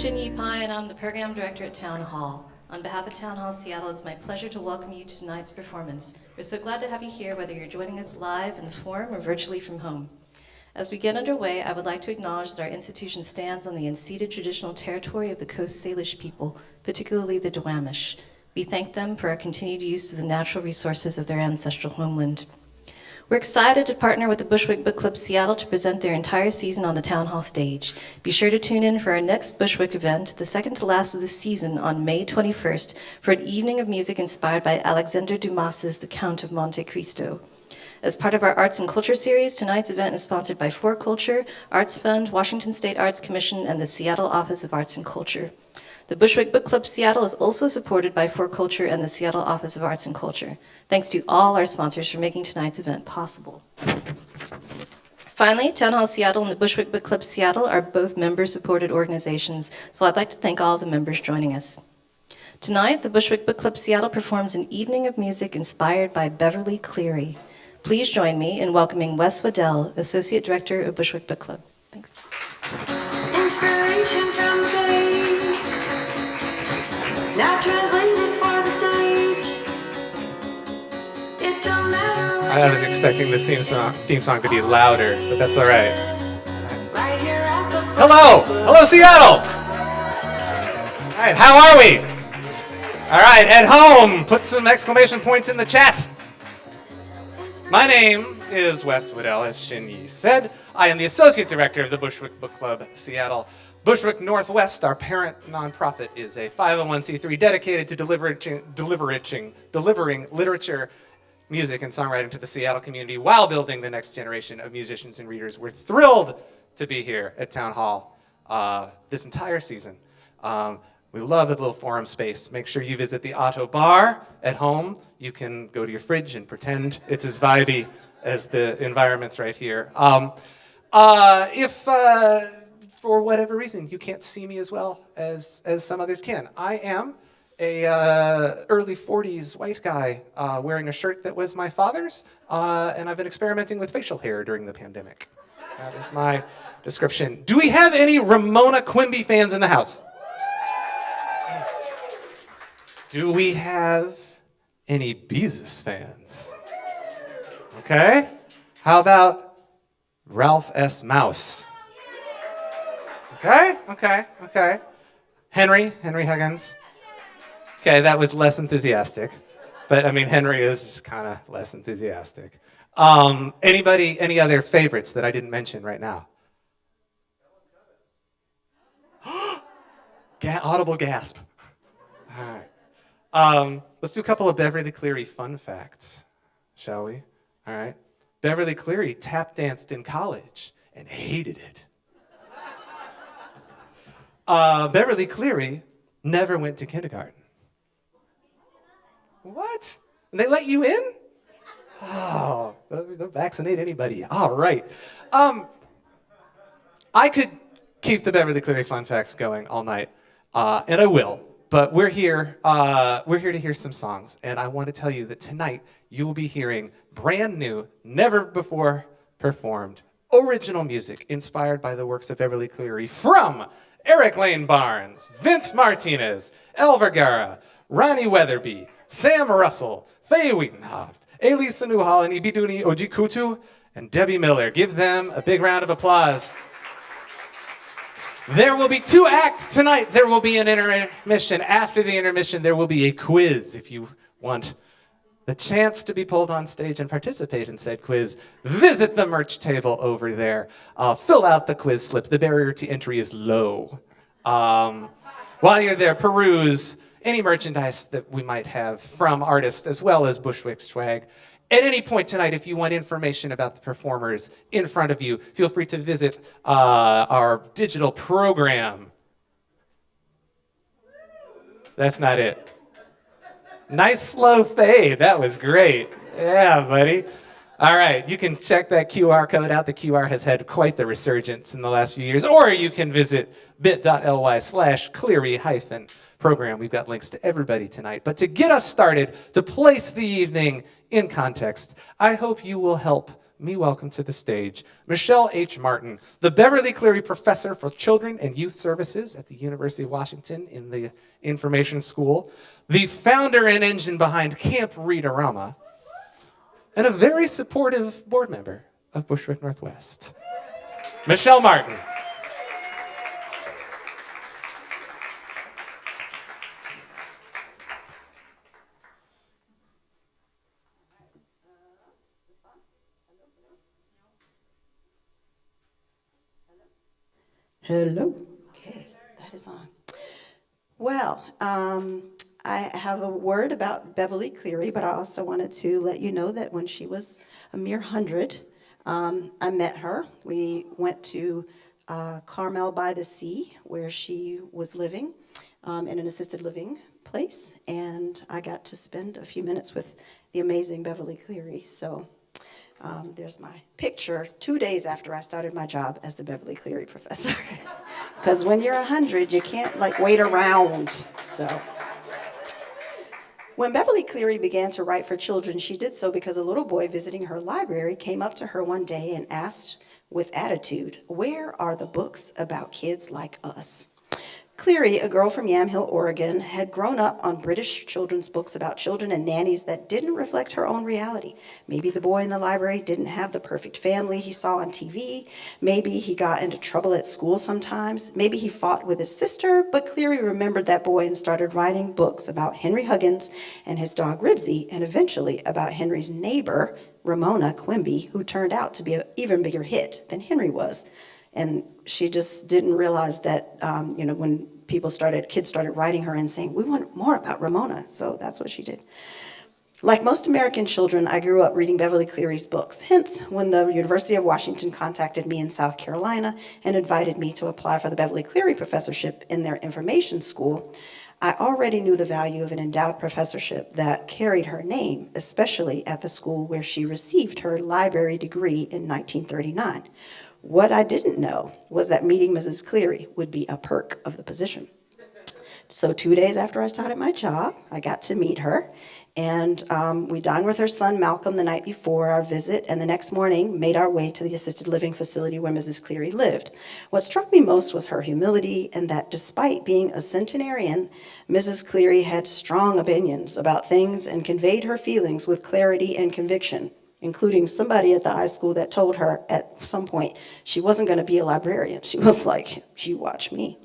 Jini, and I'm the Program Director at Town Hall. On behalf of Town Hall Seattle, it's my pleasure to welcome you to tonight's performance. We're so glad to have you here, whether you're joining us live in the forum or virtually from home. As we get underway, I would like to acknowledge that our institution stands on the unceded traditional territory of the Coast Salish people, particularly the Duwamish. We thank them for our continued use of the natural resources of their ancestral homeland. We're excited to partner with the Bushwick Book Club Seattle to present their entire season on the Town Hall stage. Be sure to tune in for our next Bushwick event, the second to last of the season, on May 21st, for an evening of music inspired by Alexander Dumas's The Count of Monte Cristo. As part of our Arts and Culture series, tonight's event is sponsored by For Culture, Arts Fund, Washington State Arts Commission, and the Seattle Office of Arts and Culture. The Bushwick Book Club Seattle is also supported by For Culture and the Seattle Office of Arts and Culture. Thanks to all our sponsors for making tonight's event possible. Finally, Town Hall Seattle and the Bushwick Book Club Seattle are both member-supported organizations, so I'd like to thank all the members joining us. Tonight, the Bushwick Book Club Seattle performs an evening of music inspired by Beverly Cleary. Please join me in welcoming Wes Weddell, Associate Director of Bushwick Book Club. Thanks. Inspiration from the page, now translated for the stage. It don't matter. I was expecting the theme song to be louder, but that's all right. Right here at the Hello! Hello, Seattle! All right, how are we? All right, at home, put some exclamation points in the chat. My name is Wes Weddell, as Jini said. I am the Associate Director of the Bushwick Book Club Seattle. Bushwick Northwest, our parent nonprofit, is a 501c3 dedicated to delivering literature, music, and songwriting to the Seattle community while building the next generation of musicians and readers. We're thrilled to be here at Town Hall this entire season. We love the little forum space. Make sure you visit the Otto Bar at home. You can go to your fridge and pretend it's as vibey as the environments right here. If for whatever reason you can't see me as well as some others can, I am a early 40s white guy wearing a shirt that was my father's, and I've been experimenting with facial hair during the pandemic. That is my description. Do we have any Ramona Quimby fans in the house? Do we have any Beezus fans? Okay. How about Ralph S. Mouse? Okay. Henry Huggins. Okay, that was less enthusiastic. But I mean, Henry is just kind of less enthusiastic. Anybody, any other favorites that I didn't mention right now? Audible gasp. All right. Let's do a couple of Beverly Cleary fun facts, shall we? All right. Beverly Cleary tap danced in college and hated it. Beverly Cleary never went to kindergarten. What? And they let you in? Oh, don't vaccinate anybody. All right. I could keep the Beverly Cleary fun facts going all night, and I will. But we're here to hear some songs, and I want to tell you that tonight you will be hearing brand new, never before performed, original music inspired by the works of Beverly Cleary from Eric Lane Barnes, Vince Martinez, Elle Vergara, Rani Weatherby, Sam Russell, Fae Wiedenhoeft, Ailisa Newhall, and Ibidunni Ojikutu, and Debbie Miller. Give them a big round of applause. There will be 2 acts tonight. There will be an intermission. After the intermission, there will be a quiz. If you want the chance to be pulled on stage and participate in said quiz, visit the merch table over there. Fill out the quiz slip. The barrier to entry is low. While you're there, peruse any merchandise that we might have from artists as well as Bushwick swag. At any point tonight, if you want information about the performers in front of you, feel free to visit our digital program. That's not it. Nice slow fade. That was great. Yeah, buddy. All right, you can check that QR code out. The QR has had quite the resurgence in the last few years. Or you can visit bit.ly/Cleary-program. We've got links to everybody tonight. But to get us started, to place the evening in context, I hope you will help me welcome to the stage Michelle H. Martin, the Beverly Cleary Professor for Children and Youth Services at the University of Washington in the Information School, the founder and engine behind Camp Read-A-Rama, and a very supportive board member of Bushwick Northwest. Michelle Martin. Hello. Okay, that is on. Well, I have a word about Beverly Cleary, but I also wanted to let you know that when she was a mere 100, I met her. We went to Carmel by the Sea, where she was living in an assisted living place, and I got to spend a few minutes with the amazing Beverly Cleary. So there's my picture 2 days after I started my job as the Beverly Cleary professor. Because when you're 100, you can't wait around. So when Beverly Cleary began to write for children, she did so because a little boy visiting her library came up to her one day and asked with attitude, "Where are the books about kids like us?" Cleary, a girl from Yamhill, Oregon, had grown up on British children's books about children and nannies that didn't reflect her own reality. Maybe the boy in the library didn't have the perfect family he saw on TV. Maybe he got into trouble at school sometimes. Maybe he fought with his sister, but Cleary remembered that boy and started writing books about Henry Huggins and his dog Ribsy, and eventually about Henry's neighbor, Ramona Quimby, who turned out to be an even bigger hit than Henry was. And she just didn't realize that, when kids started writing her and saying, "We want more about Ramona." So that's what she did. Like most American children, I grew up reading Beverly Cleary's books. Hence, when the University of Washington contacted me in South Carolina and invited me to apply for the Beverly Cleary professorship in their information school, I already knew the value of an endowed professorship that carried her name, especially at the school where she received her library degree in 1939. What I didn't know was that meeting Mrs. Cleary would be a perk of the position. So 2 days after I started my job, I got to meet her, and we dined with her son Malcolm the night before our visit, and the next morning made our way to the assisted living facility where Mrs. Cleary lived. What struck me most was her humility, and that despite being a centenarian, Mrs. Cleary had strong opinions about things and conveyed her feelings with clarity and conviction, including somebody at the high school that told her at some point she wasn't going to be a librarian. She was like, "You watch me."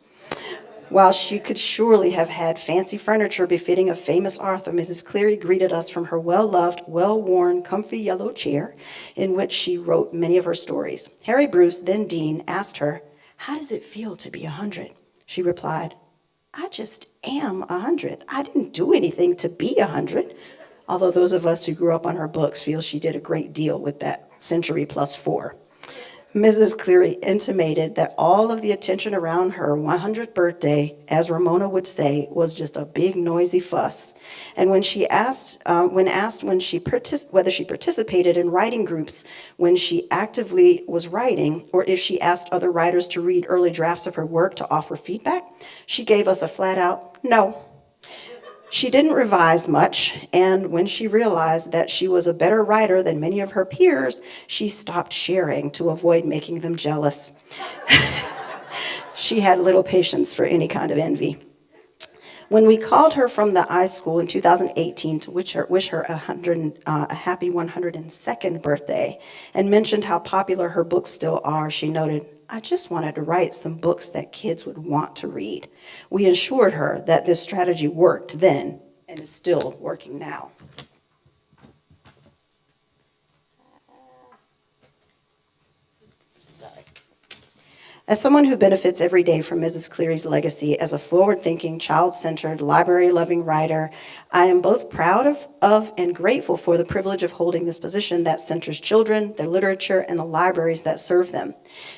While she could surely have had fancy furniture befitting a famous author, Mrs. Cleary greeted us from her well-loved, well-worn, comfy yellow chair in which she wrote many of her stories. Harry Bruce, then dean, asked her, "How does it feel to be 100? She replied, "I just am 100. I didn't do anything to be 100. Although those of us who grew up on her books feel she did a great deal with that century plus 4. Mrs. Cleary intimated that all of the attention around her 100th birthday, as Ramona would say, was just a big noisy fuss. And when asked whether she participated in writing groups when she actively was writing, or if she asked other writers to read early drafts of her work to offer feedback, she gave us a flat out no. She didn't revise much, and when she realized that she was a better writer than many of her peers, she stopped sharing to avoid making them jealous. She had little patience for any kind of envy. When we called her from the iSchool in 2018 to wish her a happy 102nd birthday and mentioned how popular her books still are, she noted, "I just wanted to write some books that kids would want to read." We assured her that this strategy worked then and is still working now. As someone who benefits every day from Mrs. Cleary's legacy as a forward-thinking, child-centered, library-loving writer, I am both proud of and grateful for the privilege of holding this position that centers children, their literature, and the libraries that serve them.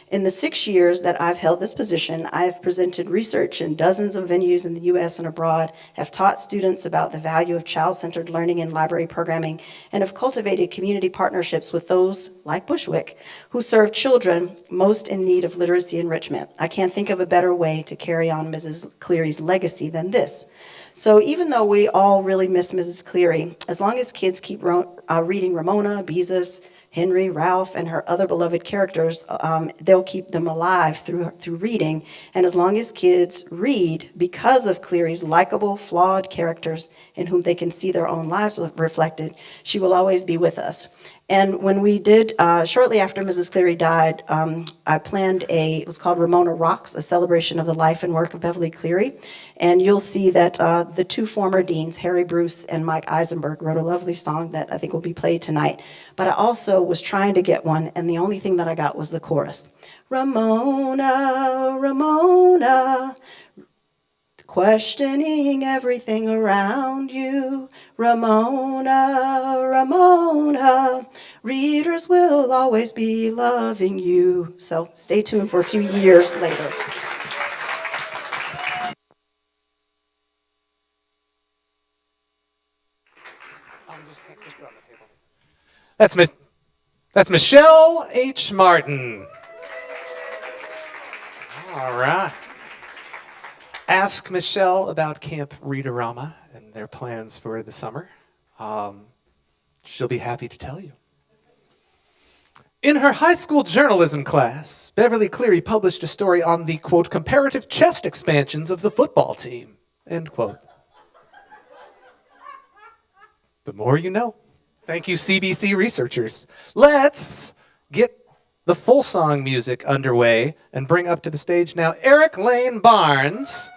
In the 6 years that I've held this position, I have presented research in dozens of venues in the U.S. and abroad, have taught students about the value of child-centered learning in library programming, and have cultivated community partnerships with those, like Bushwick, who serve children most in need of literacy enrichment. I can't think of a better way to carry on Mrs. Cleary's legacy than this. So even though we all really miss Mrs. Cleary, as long as kids keep reading Ramona, Beezus, Henry, Ralph, and her other beloved characters, they'll keep them alive through reading. And as long as kids read because of Cleary's likable, flawed characters in whom they can see their own lives reflected, she will always be with us. And when we did, shortly after Mrs. Cleary died, I planned it was called Ramona Rocks, a celebration of the life and work of Beverly Cleary. And you'll see that the two former deans, Harry Bruce and Mike Eisenberg, wrote a lovely song that I think will be played tonight. But I also was trying to get one, and the only thing that I got was the chorus. Ramona, Ramona, questioning everything around you. Ramona, Ramona, readers will always be loving you. So stay tuned for a few years later. That's Michelle H. Martin. All right. Ask Michelle about Camp Readerama and their plans for the summer. She'll be happy to tell you. In her high school journalism class, Beverly Cleary published a story on the, quote, comparative chest expansions of the football team, end quote. The more you know. Thank you, CBC researchers. Let's get the full song music underway and bring up to the stage now Eric Lane Barnes.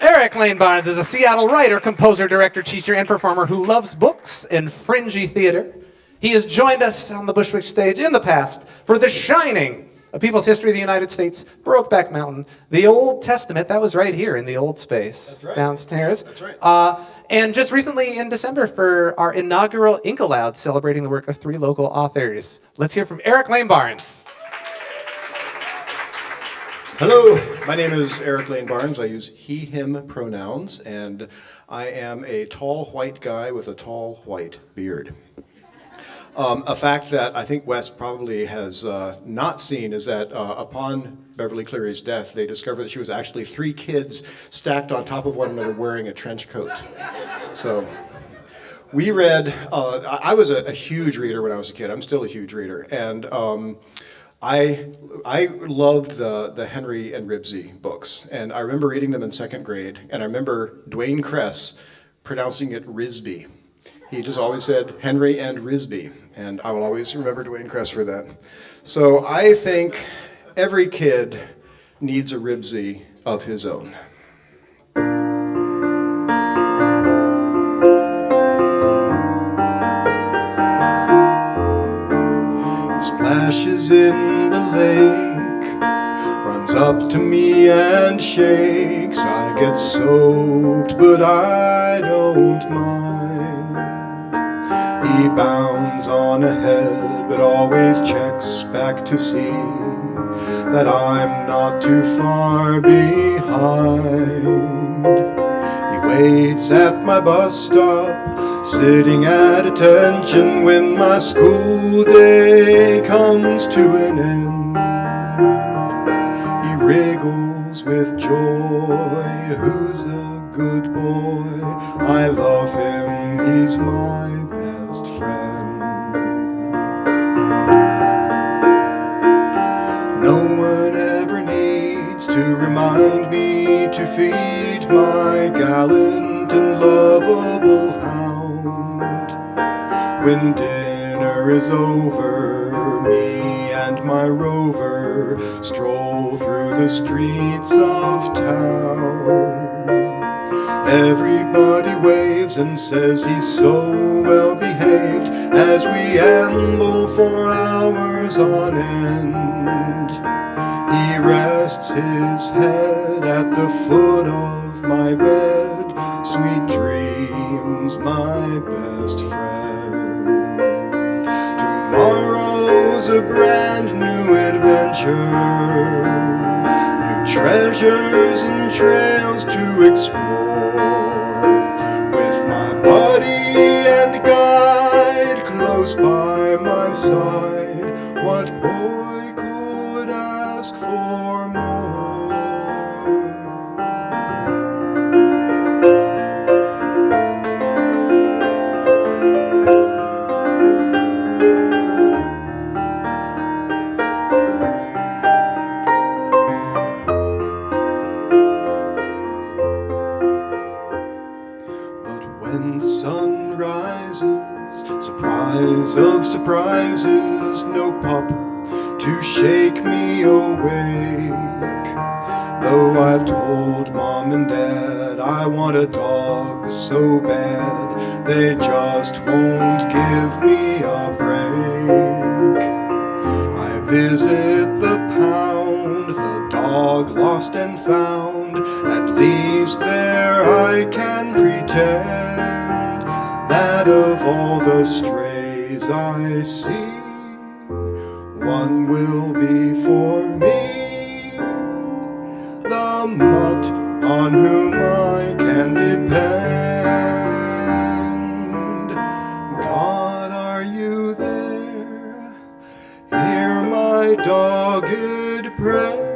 Eric Lane Barnes is a Seattle writer, composer, director, teacher, and performer who loves books and fringy theater. He has joined us on the Bushwick stage in the past for The Shining, A People's History of the United States, Brokeback Mountain, The Old Testament, that was right here in the old space downstairs. That's right. And just recently in December for our inaugural Ink Aloud, celebrating the work of 3 local authors. Let's hear from Eric Lane Barnes. Hello, my name is Eric Lane Barnes. I use he, him pronouns, and I am a tall white guy with a tall white beard. A fact that I think Wes probably has not seen is that upon Beverly Cleary's death, they discovered that she was actually 3 kids stacked on top of one another wearing a trench coat. So we read, I was a huge reader when I was a kid. I'm still a huge reader. And I loved the Henry and Ribsy books. And I remember reading them in 2nd grade. And I remember Dwayne Kress pronouncing it Risby. He just always said Henry and Risby, and I will always remember Dwayne Kress for that. So I think every kid needs a Ribsy of his own. He splashes in the lake, runs up to me and shakes. I get soaked, but I don't mind. He bounds on ahead, but always checks back to see that I'm not too far behind. He waits at my bus stop, sitting at attention when my school day comes to an end. He wriggles with joy, who's a good boy. I love him, he's my best friend. No one ever needs to remind me to feed my gallant and lovable hound. When dinner is over, me and my rover stroll through the streets of town. Everybody waves and says he's so well behaved as we amble for hours on end. He rests his head at the foot of my bed. Sweet dreams, my best friend. Tomorrow's a brand new adventure, new treasures and trails to explore. With my buddy and guide close by my side, what boy could ask for more? When the sun rises, surprise of surprises, no pup to shake me awake. Though I've told Mom and Dad I want a dog so bad, they just won't give me a break. I visit the pound, the dog lost and found. At least there I can pretend that of all the strays I see, one will be for me, the mutt on whom I can depend. God, are you there? Hear my dogged prayer.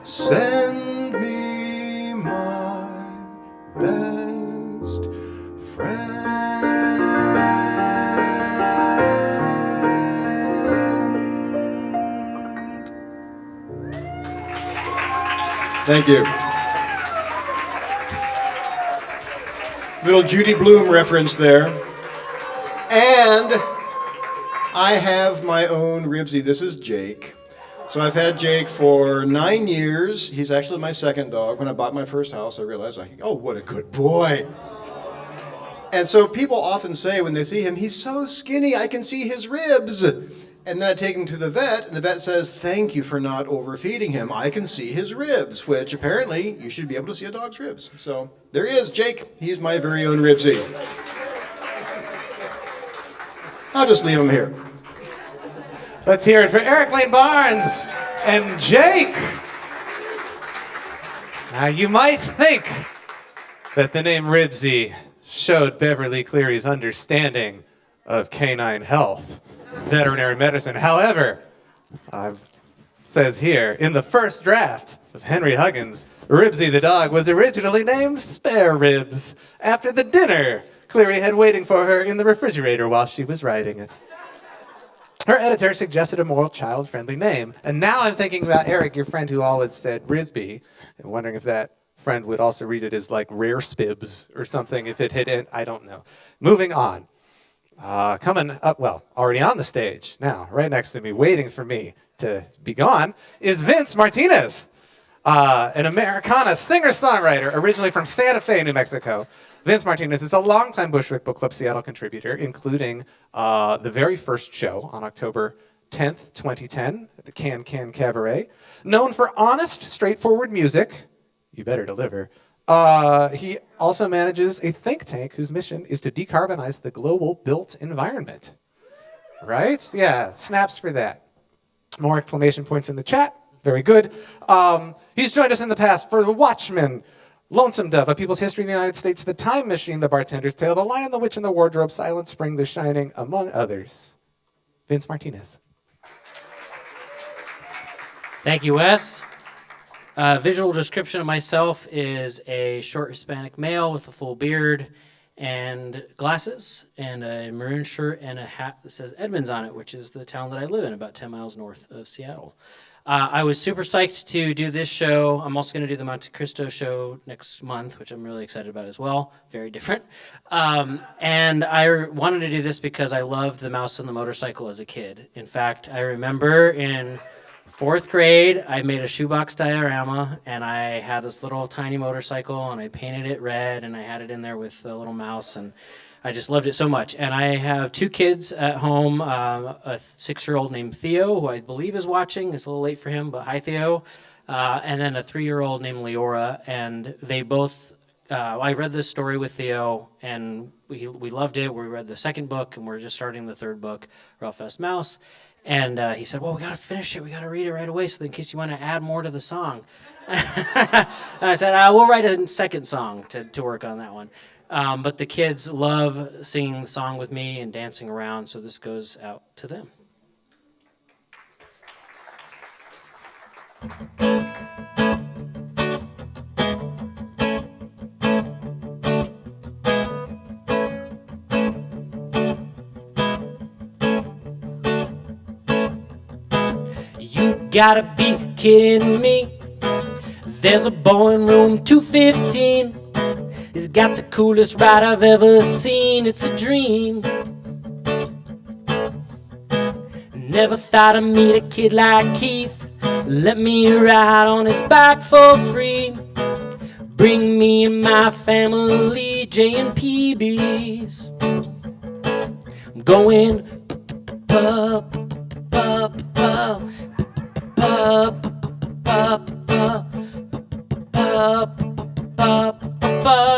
Send me my best friend. Thank you. Little Judy Blume reference there. And I have my own Ribsy. This is Jake. So I've had Jake for 9 years. He's actually my second dog. When I bought my first house, I realized, oh, what a good boy. And so people often say when they see him, he's so skinny, I can see his ribs. And then I take him to the vet, and the vet says, thank you for not overfeeding him. I can see his ribs, which apparently you should be able to see a dog's ribs. So there he is, Jake. He's my very own Ribsy. I'll just leave him here. Let's hear it for Eric Lane Barnes and Jake. Now, you might think that the name Ribsy showed Beverly Cleary's understanding of canine health, veterinary medicine. However, it says here, in the first draft of Henry Huggins, Ribsy the dog was originally named Spare Ribs after the dinner Cleary had waiting for her in the refrigerator while she was writing it. Her editor suggested a more child-friendly name. And now I'm thinking about Eric, your friend who always said Risby, and wondering if that friend would also read it as like Rare Spibs or something if it hit in. I don't know. Moving on. Coming up, well, already on the stage now, right next to me, waiting for me to be gone, is Vince Martinez, an Americana singer-songwriter originally from Santa Fe, New Mexico. Vince Martinez is a longtime Bushwick Book Club Seattle contributor, including the very first show on October 10th, 2010, at the Can Cabaret. Known for honest, straightforward music, you better deliver, He also manages a think tank whose mission is to decarbonize the global built environment. Right? Yeah, snaps for that. More exclamation points in the chat. Very good. He's joined us in the past for The Watchmen, Lonesome Dove, A People's History in the United States, The Time Machine, The Bartender's Tale, The Lion, the Witch, and the Wardrobe, Silent Spring, The Shining, among others. Vince Martinez. Thank you, Wes. Visual description of myself is a short Hispanic male with a full beard and glasses and a maroon shirt and a hat that says Edmonds on it, which is the town that I live in, about 10 miles north of Seattle. I was super psyched to do this show. I'm also going to do the Monte Cristo show next month, which I'm really excited about as well. Very different. And I wanted to do this because I loved The Mouse and the Motorcycle as a kid. In fact, I remember in 4th grade, I made a shoebox diorama, and I had this little tiny motorcycle, and I painted it red, and I had it in there with a little mouse, and I just loved it so much. And I have 2 kids at home, a 6-year-old named Theo, who I believe is watching. It's a little late for him, but hi, Theo. And then a 3-year-old named Leora, and they both, I read this story with Theo, and we loved it. We read the 2nd book, and we're just starting the 3rd book, Ralph S. Mouse. And he said, well, we got to finish it. We got to read it right away so in case you want to add more to the song. And I said, we'll write a 2nd song to work on that one. But the kids love singing the song with me and dancing around, so this goes out to them. You gotta be kidding me. There's a boy in room 215. He's got the coolest ride I've ever seen. It's a dream. Never thought I'd meet a kid like Keith. Let me ride on his bike for free. Bring me and my family J and PBs. I'm going pub, pub, pub, pub, pub, pub, pub, pub.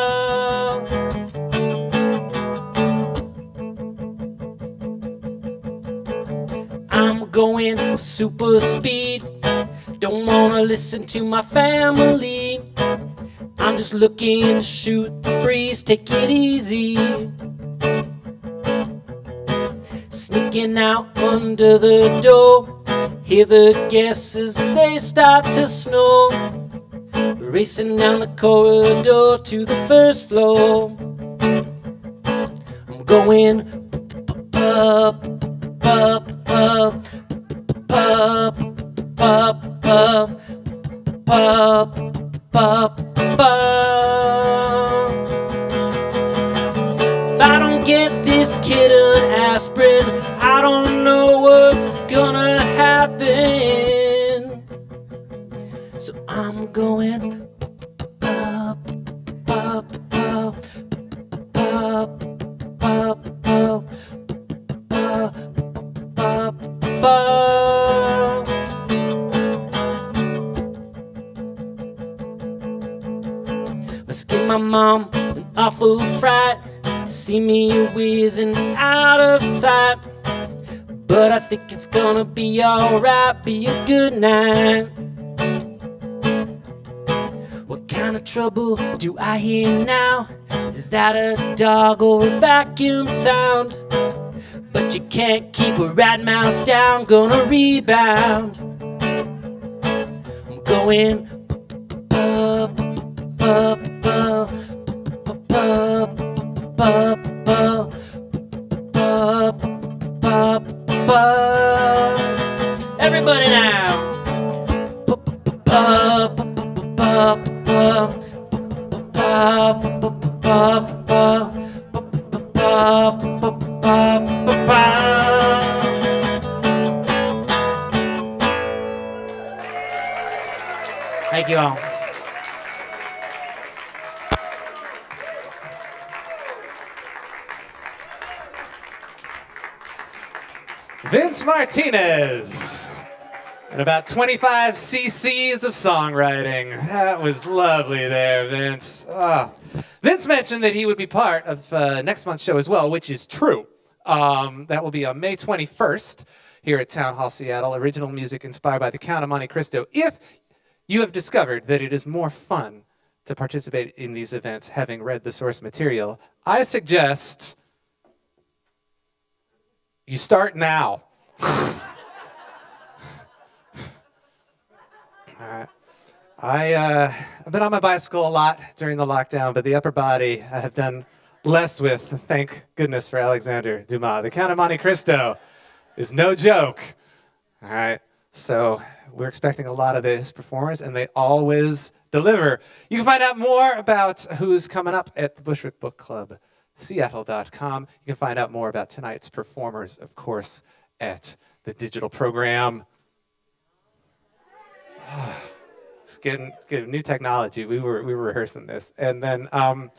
I'm going super speed. Don't wanna listen to my family. I'm just looking to shoot the breeze. Take it easy. Sneaking out under the door. Hear the guests as they start to snore. Racing down the corridor to the 1st floor. I'm going pub, pub, pub, pub, pub, pub, pub, pub, pub. If I don't get this kid an aspirin, I don't know what's gonna happen. So I'm going pub, pub, pub, pub, pub, pub, pub, pub, pub. Must give my mom an awful fright to see me whizzing out of sight. But I think it's gonna be alright, be a good night. What kind of trouble do I hear now? Is that a dog or a vacuum sound? But you can't keep a rat mouse down, gonna rebound. I'm going pub, pub, pub, pub, pub, pub, pub, pub, pub. Everybody now. Pub, pub, pub, pub. Thank you all. Vince Martinez. And about 25 cc's of songwriting. That was lovely there, Vince. Ah. Vince mentioned that he would be part of next month's show as well, which is true. That will be on May 21st here at Town Hall Seattle. Original music inspired by the Count of Monte Cristo. If you have discovered that it is more fun to participate in these events having read the source material, I suggest you start now. I've been on my bicycle a lot during the lockdown, but the upper body I have done less with, thank goodness for Alexander Dumas. The Count of Monte Cristo is no joke. All right, so we're expecting a lot of his performers, and they always deliver. You can find out more about who's coming up at the Bushwick Book Club, Seattle.com. You can find out more about tonight's performers, of course, at the digital program. It's getting new technology. We were rehearsing this, and then and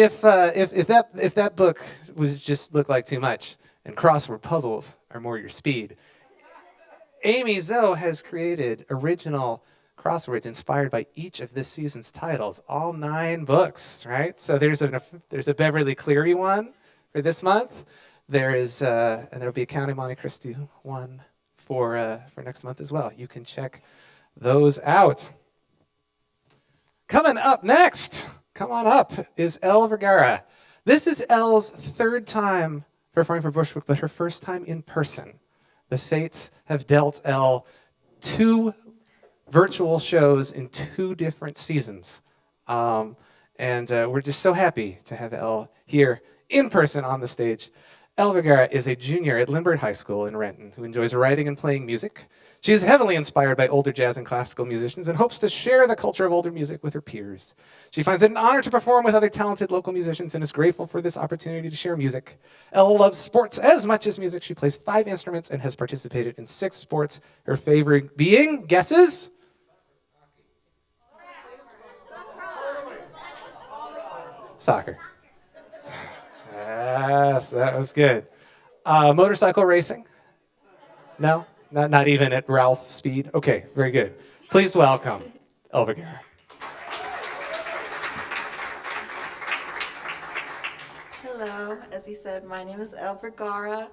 if that book was just looked like too much, and crossword puzzles are more your speed, Amy Zoe has created original crosswords inspired by each of this season's titles, all 9 books, right? So there's a Beverly Cleary one for this month. There is and there'll be a Count of Monte Cristo one for next month as well. You can check those out. Coming up next, come on up, is Elle Vergara. This is Elle's 3rd time performing for Bushwick, but her first time in person. The fates have dealt Elle 2 virtual shows in 2 different seasons. And we're just so happy to have Elle here in person on the stage. Elle Vergara is a junior at Lindbergh High School in Renton who enjoys writing and playing music. She is heavily inspired by older jazz and classical musicians and hopes to share the culture of older music with her peers. She finds it an honor to perform with other talented local musicians and is grateful for this opportunity to share music. Elle loves sports as much as music. She plays 5 instruments and has participated in 6 sports, her favorite being, guesses? Soccer. Yes, that was good. Motorcycle racing? No? Not even at Ralph speed? Okay, very good. Please welcome Elle Vergara. Hello, as he said, my name is Elle Vergara,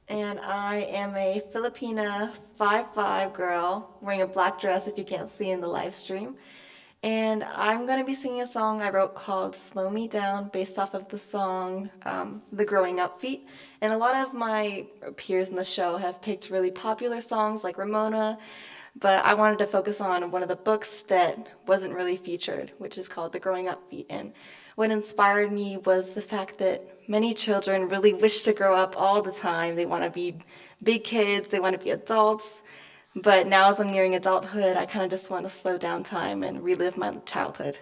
and I am a Filipina 5'5" girl wearing a black dress if you can't see in the live stream. And I'm going to be singing a song I wrote called Slow Me Down, based off of the song The Growing Up Feat. And a lot of my peers in the show have picked really popular songs like Ramona, but I wanted to focus on one of the books that wasn't really featured, which is called The Growing Up Feat. And what inspired me was the fact that many children really wish to grow up all the time. They want to be big kids, they want to be adults. But now as I'm nearing adulthood, I kind of just want to slow down time and relive my childhood.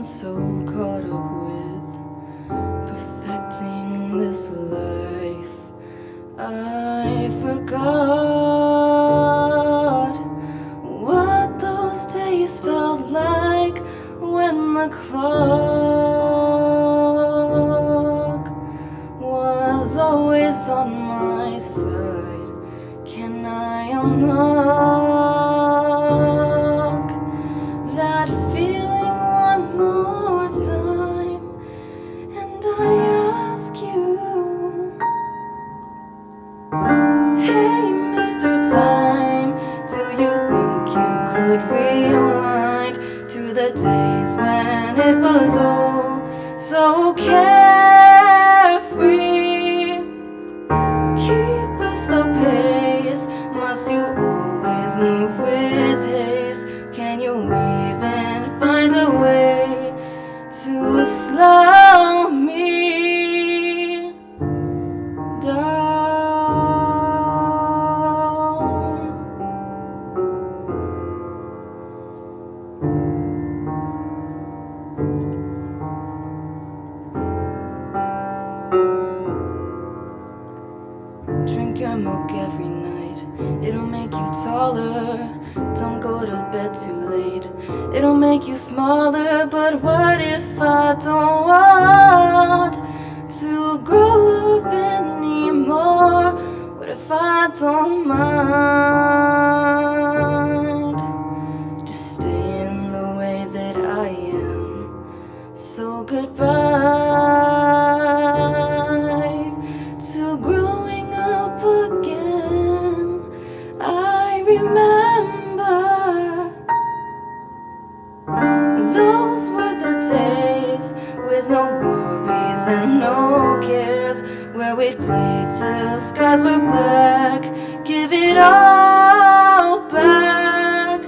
So caught up with perfecting this life, I forgot what those days felt like when the clock was always on my side. Can I unlock that feeling one more time? And I ask you, hey Mr. Time, do you think you could rewind to the days when it was all so carefree? Keep a slow pace, must you always milk every night. It'll make you taller. Don't go to bed too late. It'll make you smaller. But what if I don't want to grow up anymore? What if I don't mind just staying the way that I am? So goodbye to growing up again. I remember those were the days with no worries and no cares, where we'd play till skies were black. Give it all back.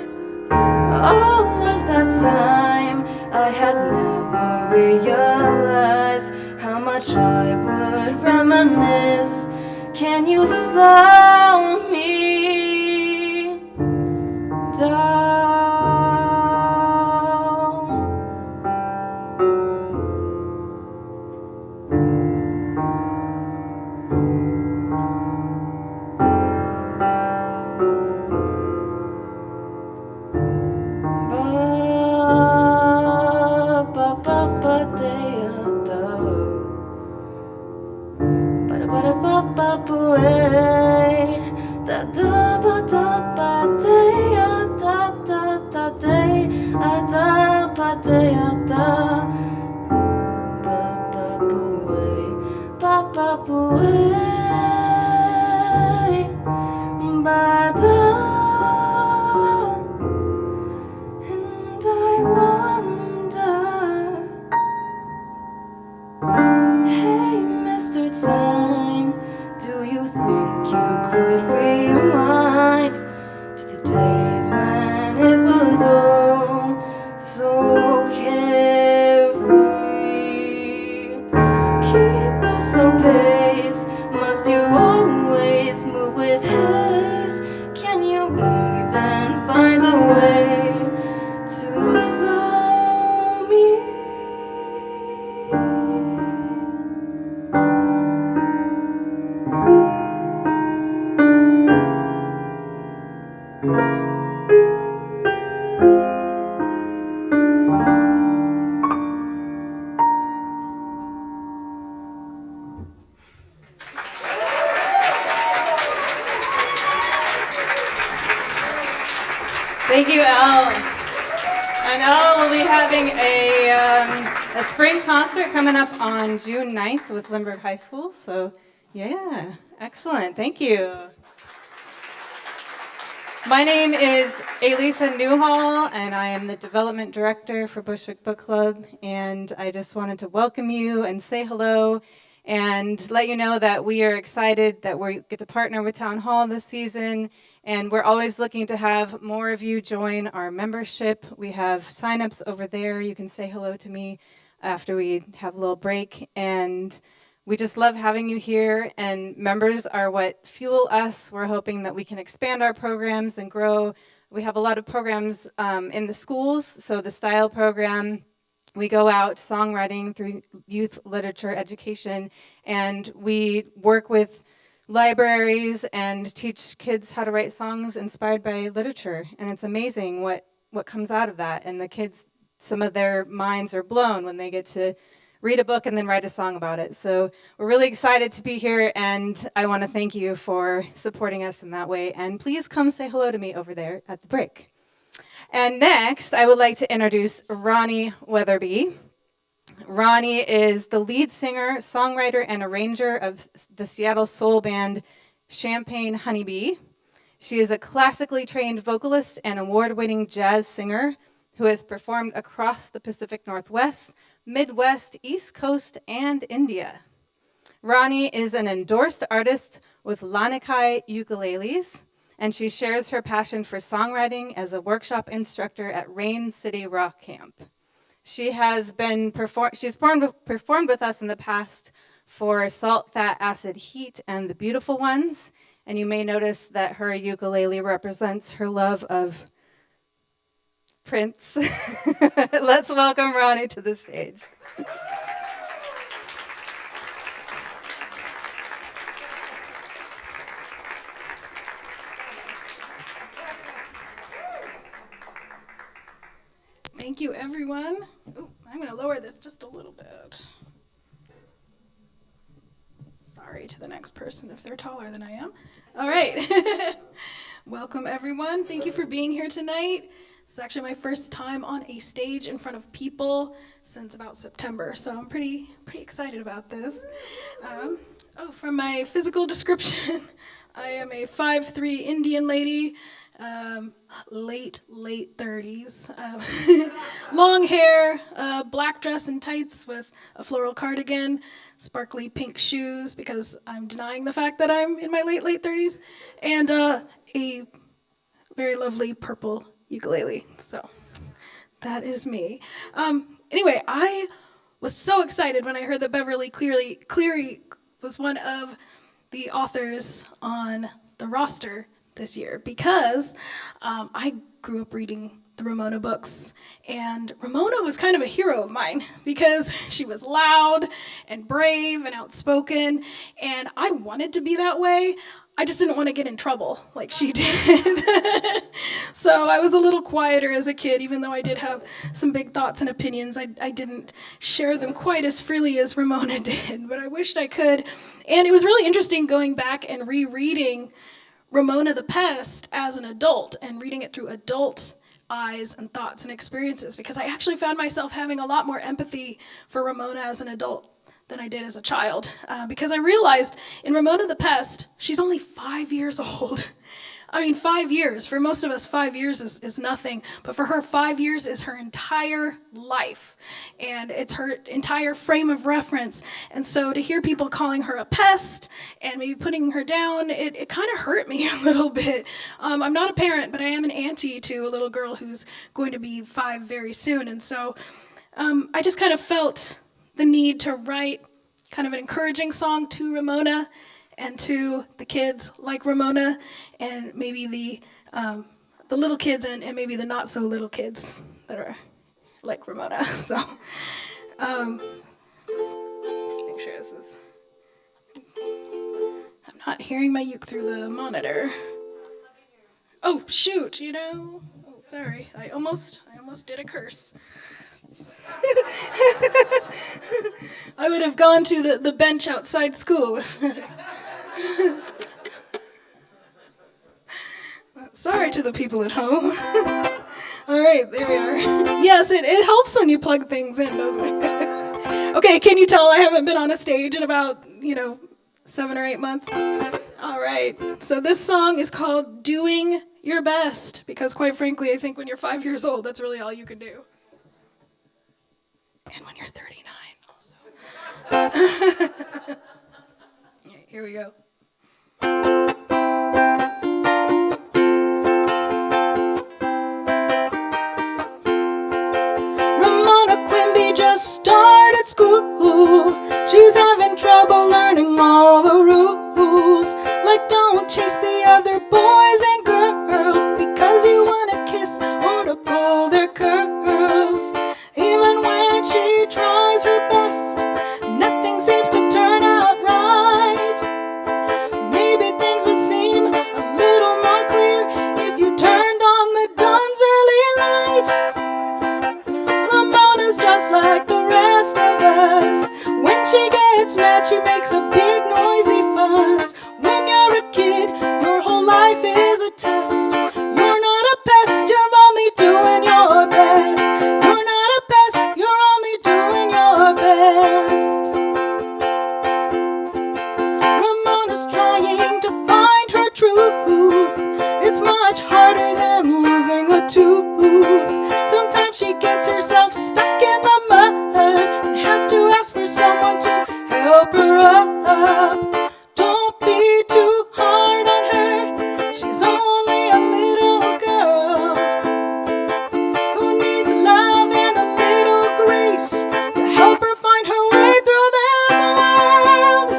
All of that time I had never realized how much I would reminisce. Can you slow me down? And I wonder, hey, Mr. Time, do you think you could rewind to the days when it was all so carefree? Keep a slow pace, must you always move with haste? Can you even find a way to slow me? Thank you, Elle. And Elle will be having a spring concert coming up on June 9th with Lindbergh High School. So, yeah, excellent. Thank you. My name is Ailisa Newhall, and I am the Development Director for Bushwick Book Club. And I just wanted to welcome you and say hello and let you know that we are excited that we get to partner with Town Hall this season. And we're always looking to have more of you join our membership. We have signups over there. You can say hello to me after we have a little break. And we just love having you here. And members are what fuel us. We're hoping that we can expand our programs and grow. We have a lot of programs in the schools. So the STYLE program, we go out songwriting through youth literature education. And we work with libraries and teach kids how to write songs inspired by literature. And it's amazing what comes out of that. And the kids, some of their minds are blown when they get to read a book and then write a song about it. So we're really excited to be here, and I want to thank you for supporting us in that way. And please come say hello to me over there at the break. And next, I would like to introduce Rani Weatherby. Rani is the lead singer, songwriter, and arranger of the Seattle soul band Champagne Honeybee. She is a classically trained vocalist and award-winning jazz singer who has performed across the Pacific Northwest, Midwest, East Coast, and India. Rani is an endorsed artist with Lanikai ukuleles, and she shares her passion for songwriting as a workshop instructor at Rain City Rock Camp. She has performed with us in the past for Salt, Fat, Acid, Heat, and The Beautiful Ones. And you may notice that her ukulele represents her love of Prince. Let's welcome Rani to the stage. Thank you, everyone. Ooh, I'm going to lower this just a little bit. Sorry to the next person if they're taller than I am. All right. Welcome, everyone. Thank you for being here tonight. It's actually my first time on a stage in front of people since about September, so I'm pretty excited about this. From my physical description, I am a 5'3" Indian lady, late 30s. Long hair, black dress and tights with a floral cardigan, sparkly pink shoes because I'm denying the fact that I'm in my late 30s, and a very lovely purple ukulele. So that is me. Anyway, I was so excited when I heard that Beverly Cleary was one of the authors on the roster this year because I grew up reading the Ramona books, and Ramona was kind of a hero of mine because she was loud and brave and outspoken, and I wanted to be that way. I just didn't want to get in trouble like she did. So I was a little quieter as a kid, even though I did have some big thoughts and opinions. I didn't share them quite as freely as Ramona did, but I wished I could. And it was really interesting going back and rereading Ramona the Pest as an adult and reading it through adult eyes and thoughts and experiences, because I actually found myself having a lot more empathy for Ramona as an adult than I did as a child, because I realized in Ramona the Pest, she's only 5 years old. I mean, 5 years, for most of us, 5 years is nothing, but for her, 5 years is her entire life, and it's her entire frame of reference. And so to hear people calling her a pest and maybe putting her down, it kind of hurt me a little bit. I'm not a parent, but I am an auntie to a little girl who's going to be 5 very soon, and so I just kind of felt the need to write kind of an encouraging song to Ramona and to the kids like Ramona, and maybe the little kids and maybe the not so little kids that are like Ramona. So make sure this is. I'm not hearing my uke through the monitor. Oh shoot! Oh, sorry. I almost did a curse. I would have gone to the bench outside school. Sorry to the people at home. All right, there we are. Yes, it helps when you plug things in, doesn't it? Okay, can you tell I haven't been on a stage in about, 7 or 8 months? All right, so this song is called Doing Your Best, because quite frankly, I think when you're 5 years old, that's really all you can do. And when you're 39 also. All right, here we go. Ramona Quimby just started school. She's having trouble learning all the rules. Like don't chase the other boys and girls because you want to kiss or to pull their curls. Even when she tries her best, nothing seems to turn out right. Maybe things would seem a little more clear if you turned on the dawn's early light. Ramona's just like the rest of us. When she gets mad, she makes a big noisy fuss. When you're a kid, your whole life is a test. You're not a pest, you're only doing your best. You're not a pest, you're only doing your best. Ramona's trying to find her truth. It's much harder than losing a tooth. Sometimes she gets herself stuck in the mud and has to ask for someone to help her up. Don't be too hard on her. She's only a little girl who needs love and a little grace to help her find her way through this world.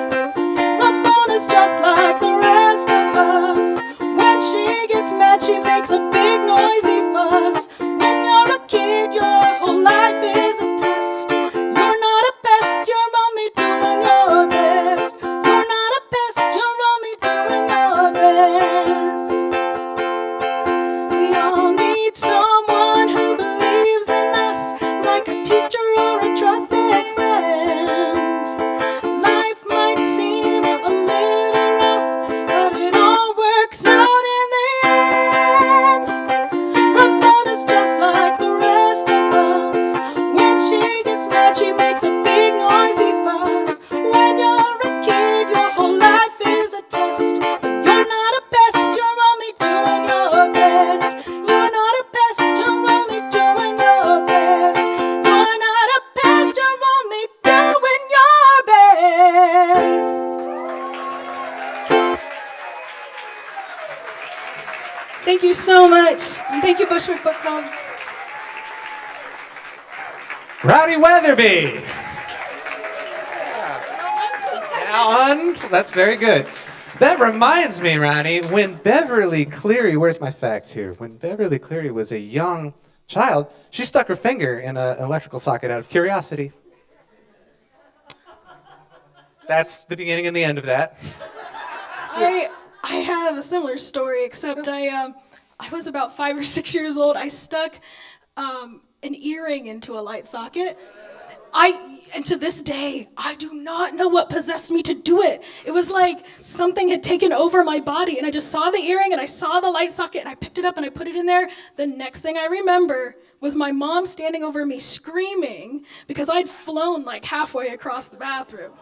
Ramona's just like the rest of us. When she gets mad, she makes a big noisy fuss. When you're a kid, your whole life Thank you so much. And thank you, Bushwick Book Club. Rani Weatherby. Now that's very good. That reminds me, Rani, when Beverly Cleary, where's my fact here? When Beverly Cleary was a young child, she stuck her finger in an electrical socket out of curiosity. That's the beginning and the end of that. I have a similar story, except I was about 5 or 6 years old. I stuck an earring into a light socket. And to this day, I do not know what possessed me to do it. It was like something had taken over my body, and I just saw the earring and I saw the light socket and I picked it up and I put it in there. The next thing I remember was my mom standing over me screaming because I'd flown like halfway across the bathroom.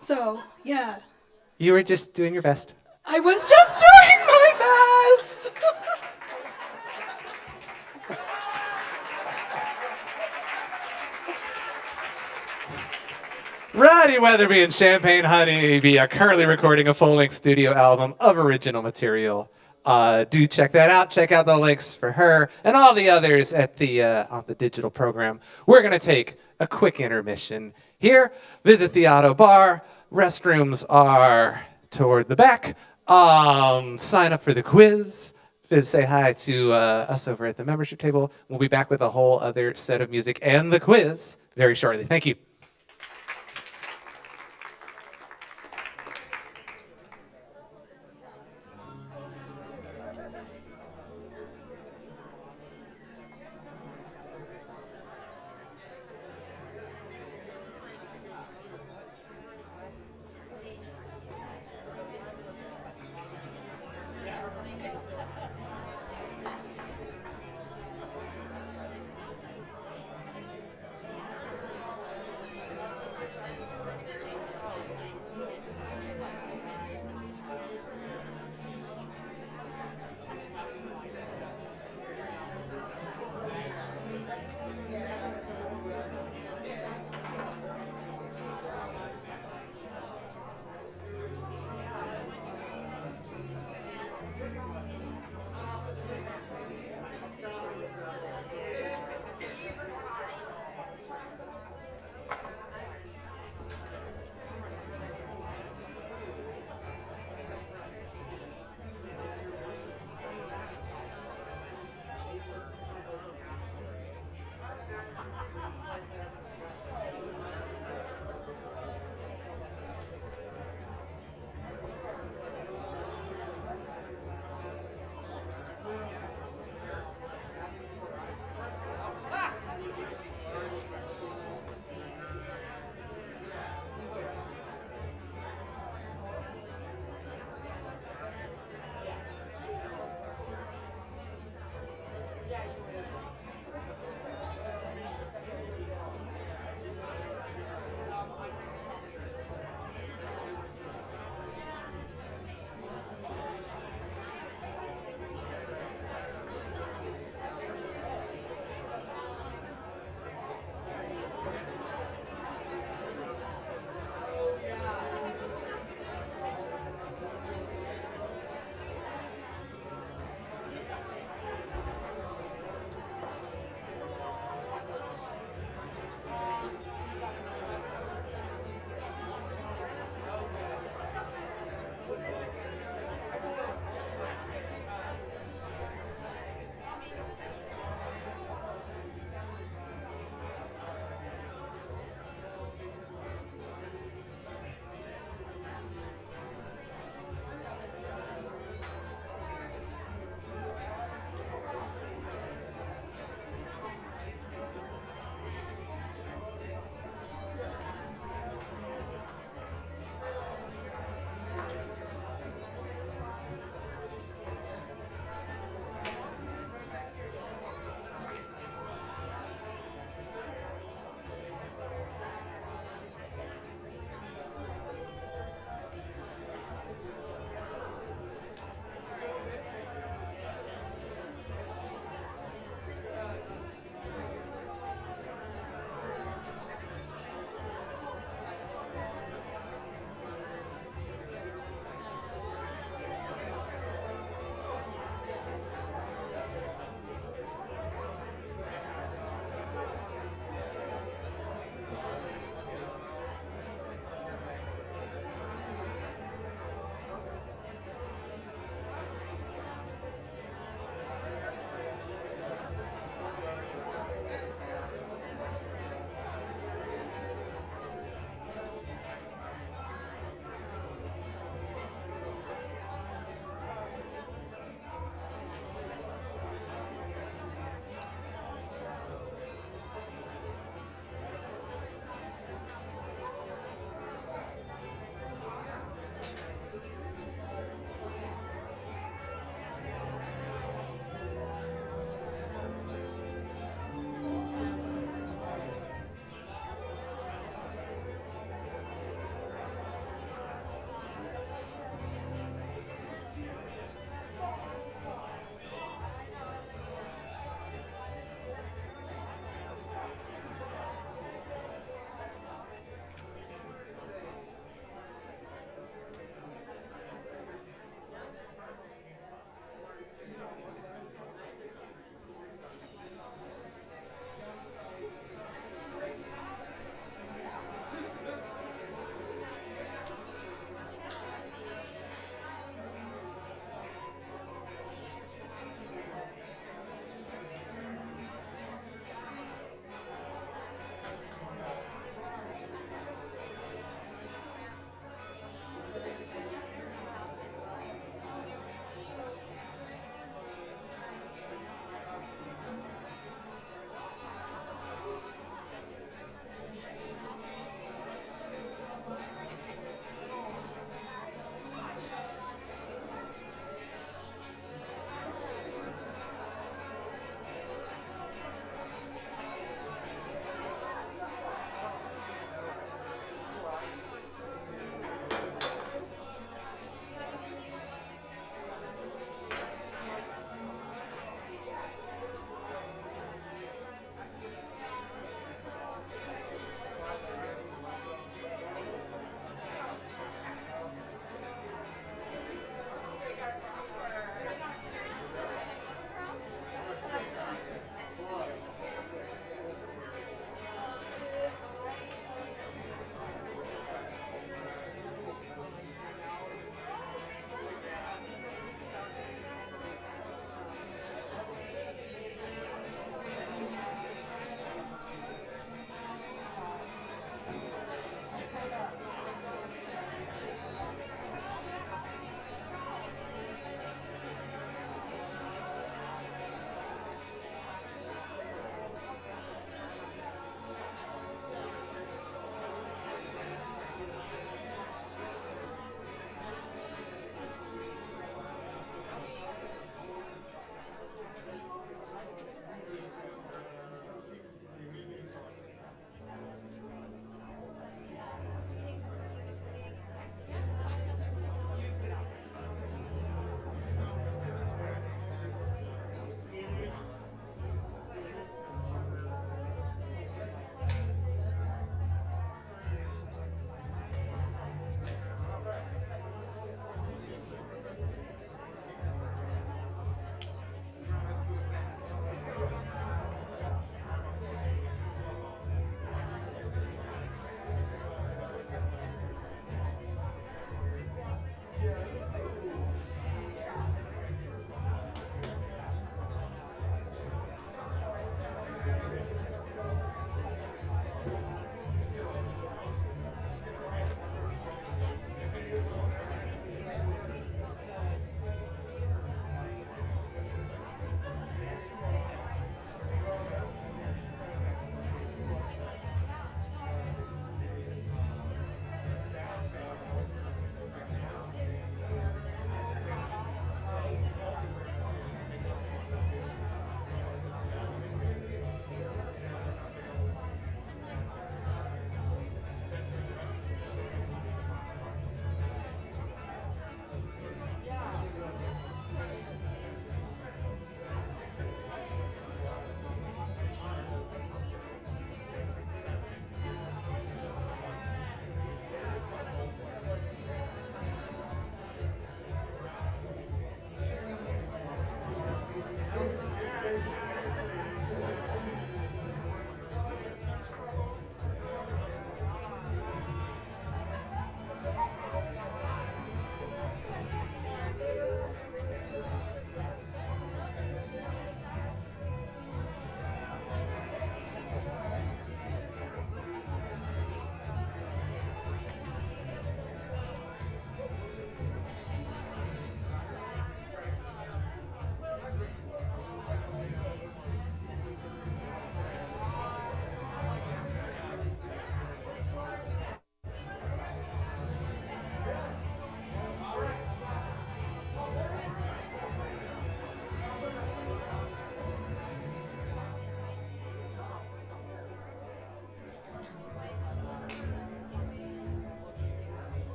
So, yeah. You were just doing your best. I was just doing my best. Rani Weatherby and Champagne Honeybee are currently recording a full-length studio album of original material. Do check that out. Check out the links for her and all the others at the on the digital program. We're going to take a quick intermission here. Visit the Auto Bar. Restrooms are toward the back. Sign up for the quiz. Say hi to us over at the membership table. We'll be back with a whole other set of music and the quiz very shortly. Thank you.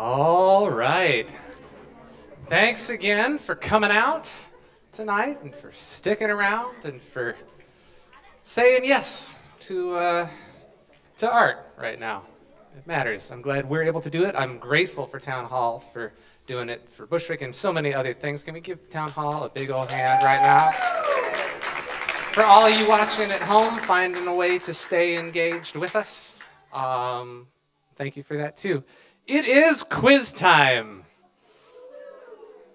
All right. Thanks again for coming out tonight and for sticking around and for saying yes to art right now. It matters. I'm glad we're able to do it. I'm grateful for Town Hall for doing it for Bushwick and so many other things. Can we give Town Hall a big old hand right now? For all of you watching at home, finding a way to stay engaged with us, thank you for that too. It is quiz time.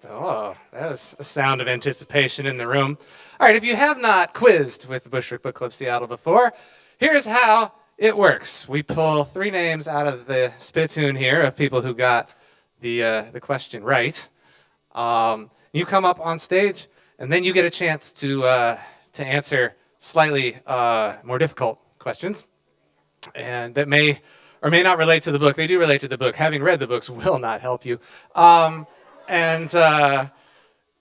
Oh, that was a sound of anticipation in the room. All right, if you have not quizzed with the Bushwick Book Club Seattle before, here's how it works. We pull 3 names out of the spittoon here of people who got the question right. You come up on stage, and then you get a chance to answer slightly more difficult questions, and that may or may not relate to the book. They do relate to the book. Having read the books will not help you.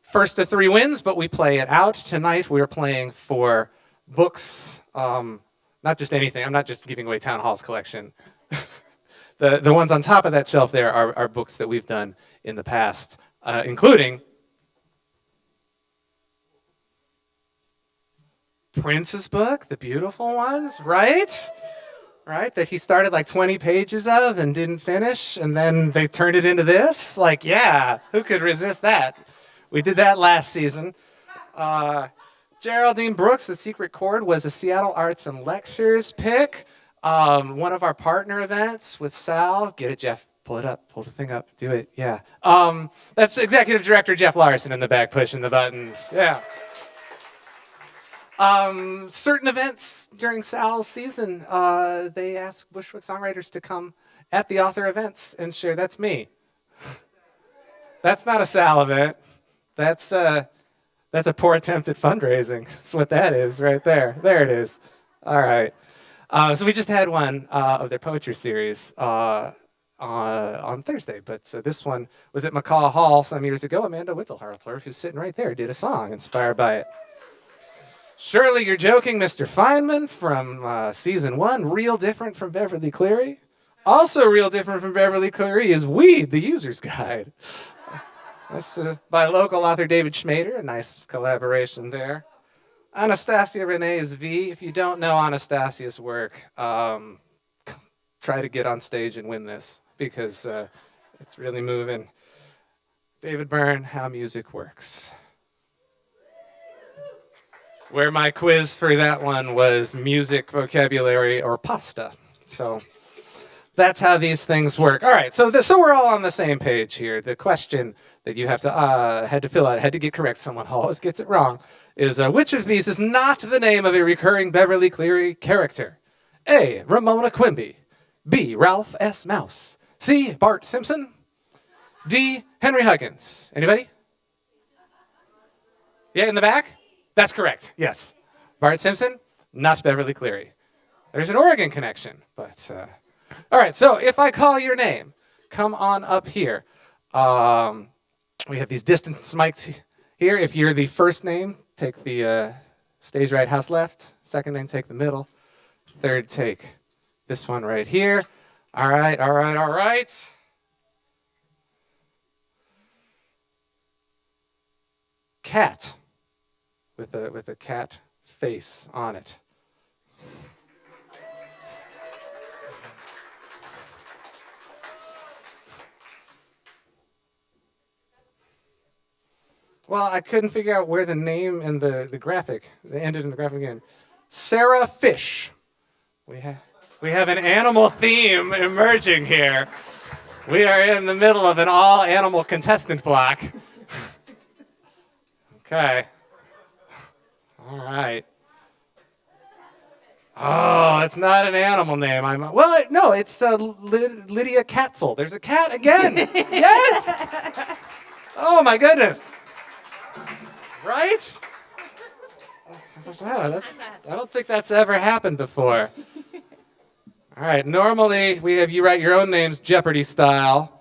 First to 3 wins, but we play it out. Tonight we're playing for books, not just anything. I'm not just giving away Town Hall's collection. The ones on top of that shelf there are books that we've done in the past, including Prince's book, the beautiful ones, right? Right, that he started like 20 pages of and didn't finish, and then they turned it into this. Like, yeah, who could resist that? We did that last season. Geraldine Brooks, The Secret Chord, was a Seattle Arts and Lectures pick. One of our partner events with Sal. Get it, Jeff. Pull it up. Pull the thing up. Do it. Yeah. That's Executive Director Jeff Larson in the back pushing the buttons. Yeah. Certain events during Sal's season, they ask Bushwick songwriters to come at the author events and share. That's me. That's not a Sal event. That's a poor attempt at fundraising. That's what that is right there. There it is. All right. So we just had one of their poetry series on Thursday, but this one was at McCaw Hall some years ago. Amanda Whittelhartler, who's sitting right there, did a song inspired by it. Surely you're joking, Mr. Feynman from season 1, real different from Beverly Cleary. Also real different from Beverly Cleary is Weed, the User's Guide. That's by local author David Schmader, a nice collaboration there. Anastasia Renee's V. If you don't know Anastasia's work, try to get on stage and win this because it's really moving. David Byrne, How Music Works. Where my quiz for that one was music, vocabulary, or pasta. So that's how these things work. All right, so we're all on the same page here. The question that you had to fill out, had to get correct, someone always gets it wrong, is which of these is not the name of a recurring Beverly Cleary character? A, Ramona Quimby. B, Ralph S. Mouse. C, Bart Simpson. D, Henry Huggins. Anybody? Yeah, in the back? That's correct, yes. Bart Simpson, not Beverly Cleary. There's an Oregon connection, but... All right, so if I call your name, come on up here. We have these distance mics here. If you're the first name, take the stage right, house left. Second name, take the middle. Third, take this one right here. All right, all right, all right. Cat. With a cat face on it. Well, I couldn't figure out where the name and the graphic, they ended in the graphic again. Sarah Fish. We have an animal theme emerging here. We are in the middle of an all-animal contestant block. Okay. All right. Oh, it's not an animal name. No, it's Lydia Katzel. There's a cat again. Yes. Oh my goodness. Right? Wow, I don't think that's ever happened before. All right. Normally we have you write your own names Jeopardy style,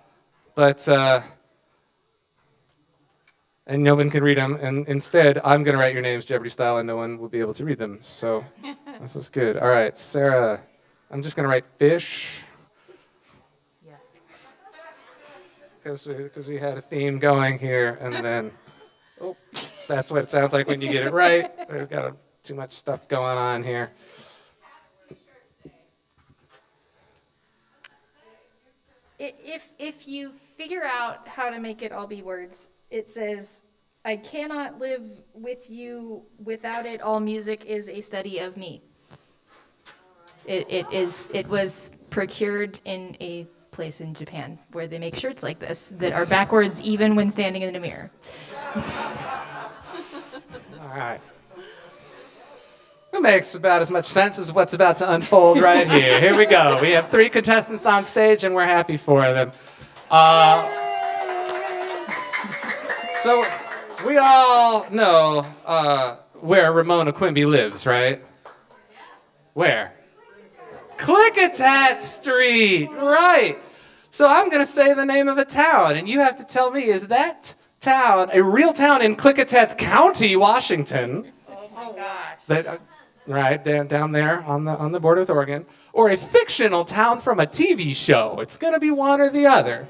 but. And no one can read them, and instead, I'm going to write your names Jeopardy style, and no one will be able to read them. So this is good. All right, Sarah, I'm just going to write fish. Yeah. because we had a theme going here, and then, oh, that's what it sounds like when you get it right. There's got too much stuff going on here. If you figure out how to make it all be words, it says, I cannot live with you without it. All music is a study of me. It was procured in a place in Japan where they make shirts like this that are backwards even when standing in a mirror. All right. It makes about as much sense as what's about to unfold right here. Here we go. We have 3 contestants on stage, and we're happy for them. So we all know where Ramona Quimby lives, right? Where? Klickitat Street, right. So I'm going to say the name of a town, and you have to tell me, is that town a real town in Klickitat County, Washington? Oh my gosh. That, right, down there on the border with Oregon, or a fictional town from a TV show? It's going to be one or the other.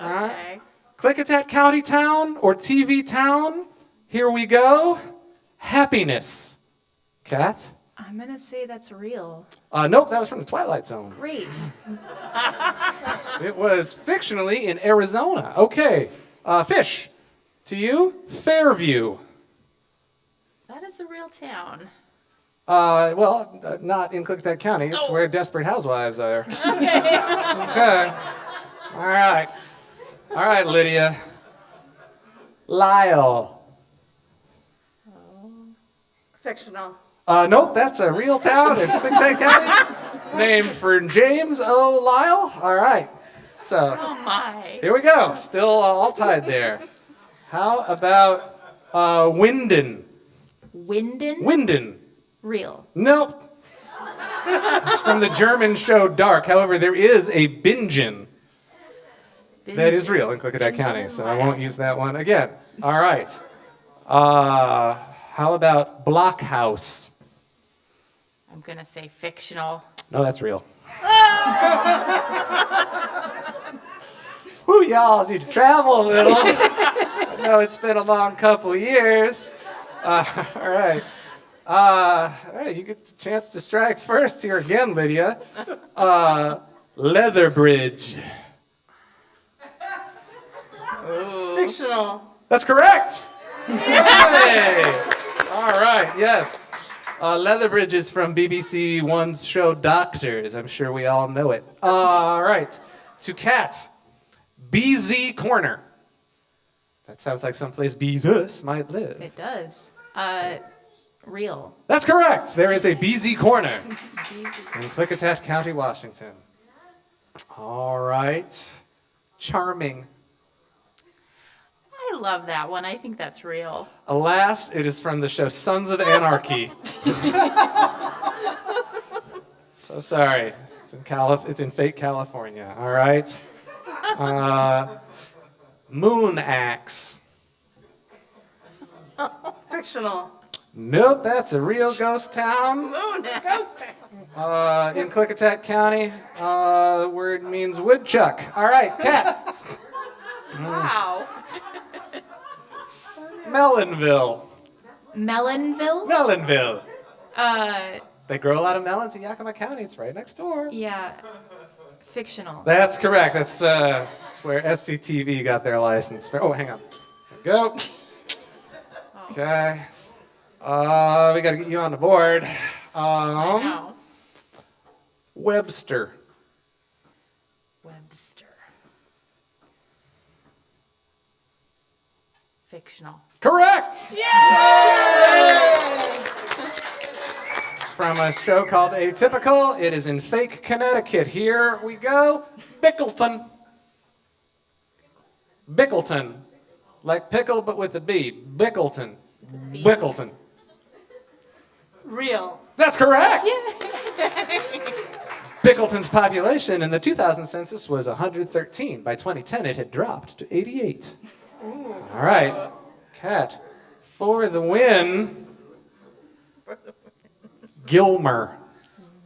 All right. Klickitat County town or TV town? Here we go. Happiness. Kat? I'm going to say that's real. Nope, that was from the Twilight Zone. Great. It was fictionally in Arizona. Okay, Fish, to you, Fairview. That is a real town. Not in Klickitat County. It's where Desperate Housewives are. Okay. Okay. All right, Lydia. Lyle. Fictional. Nope, that's a real town in Klickitat County, named for James O. Lyle. All right. So, Oh my. here we go. Still all tied there. How about Winden? Winden? Winden. Real. Nope. It's from the German show Dark. However, there is a Bingen that is real in Klickitat County, so I won't use that one again. All right. How about Blockhouse? I'm going to say fictional. No, that's real. Whew, y'all need to travel a little. I know it's been a long couple years. All right. All right, you get the chance to strike first here again, Lydia. Leatherbridge. Fictional. That's correct. Yay! All right, yes. Leatherbridge is from BBC One's show Doctors. I'm sure we all know it. All right. To Kat, BZ Corner. That sounds like someplace Beezus might live. It does. Real. That's correct. There is a BZ Corner in Klickitat County, Washington. All right. Charming. I love that one. I think that's real. Alas, it is from the show Sons of Anarchy. So sorry. It's in fake California. All right. Moon Axe. Fictional. Nope, that's a real ghost town. Ghost. In Klickitat County. The word means woodchuck. All right, Kat. Wow. Melonville. Melonville? Melonville. Uh, They grow a lot of melons in Yakima County. It's right next door. yeah. Fictional. That's correct. That's where SCTV got their license. Oh, hang on. There we go. Okay. We got to get you on the board. I know. Webster. Webster. Fictional. Correct. Yay! It's from a show called Atypical. It is in fake Connecticut. Here we go. Bickleton. Bickleton. Like pickle, but with a B. Bickleton. Bickleton. Real. That's correct. Bickleton's population in the 2000 census was 113. By 2010, it had dropped to 88. All right. Kat, for the win. Gilmer.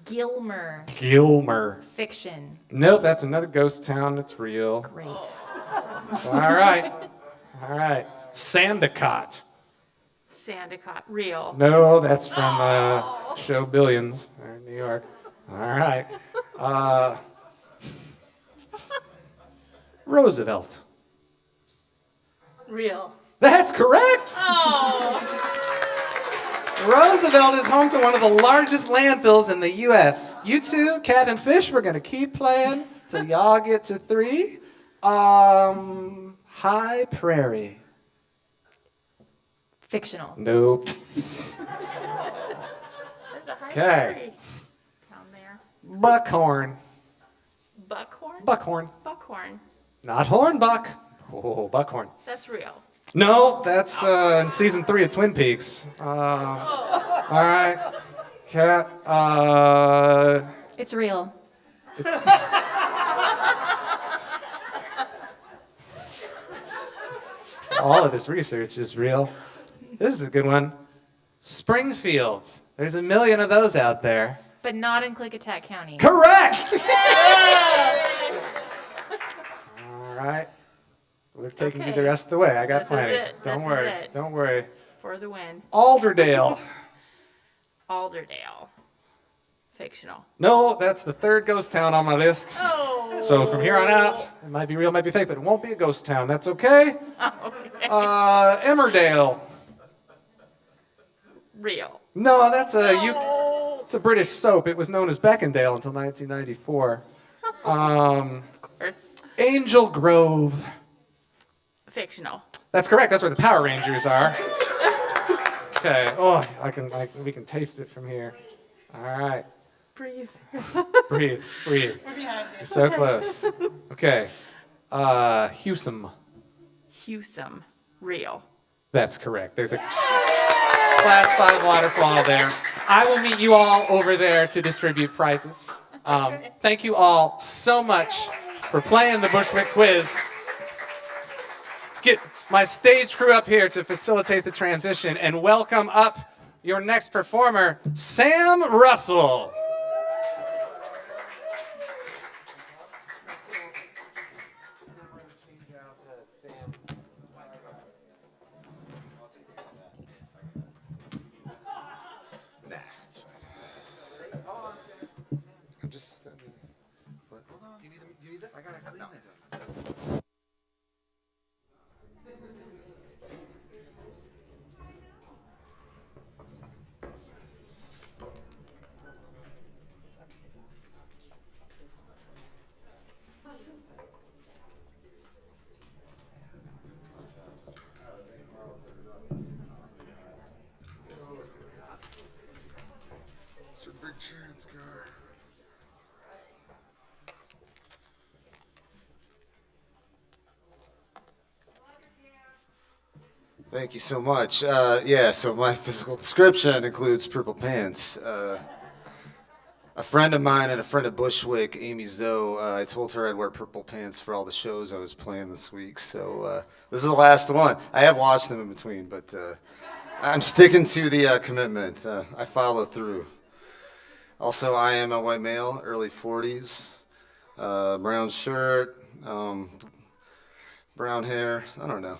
Gilmer. Gilmer. Fiction. Nope, that's another ghost town. It's real. Great. All right. All right. Sandicott. Sandicott. Real. No, that's from show Billions there in New York. All right. Roosevelt. Real. That's correct. Oh. Roosevelt is home to one of the largest landfills in the U.S. You two, cat and fish, we're going to keep playing till y'all get to 3. High Prairie. Fictional. Nope. Okay. Down there. Buckhorn. Buckhorn? Buckhorn. Buckhorn. Not hornbuck. Oh, buckhorn. That's real. No, that's in season 3 of Twin Peaks. All right. Cat. It's real. All of this research is real. This is a good one. Springfield. There's a million of those out there. But not in Klickitat County. Correct! All right. We're taking you the rest of the way. I got This is plenty. it. Don't This is worry. it. Don't worry. For the win. Alderdale. Alderdale. Fictional. No, that's the 3rd ghost town on my list. Oh. So from here on out, it might be real, might be fake, but it won't be a ghost town. That's okay. Okay. Emmerdale. Real. No, that's it's a British soap. It was known as Beckendale until 1994. Of course. Angel Grove. Fictional. That's correct. That's where the Power Rangers are. Okay. Oh, we can taste it from here. All right. Breathe. Breathe. Breathe. We're behind you. You're so close. Okay. Hewsome. Hewsome. Real. That's correct. There's a Class 5 waterfall there. I will meet you all over there to distribute prizes. Thank you all so much for playing the Bushwick quiz. Let's get my stage crew up here to facilitate the transition and welcome up your next performer, Sam Russell. Thank you so much. Yeah, so my physical description includes purple pants. A friend of mine and a friend of Bushwick, Amy Zoe, I told her I'd wear purple pants for all the shows I was playing this week. So this is the last one. I have watched them in between, but I'm sticking to the commitment. I follow through. Also, I am a white male, early 40s, brown shirt, brown hair, I don't know.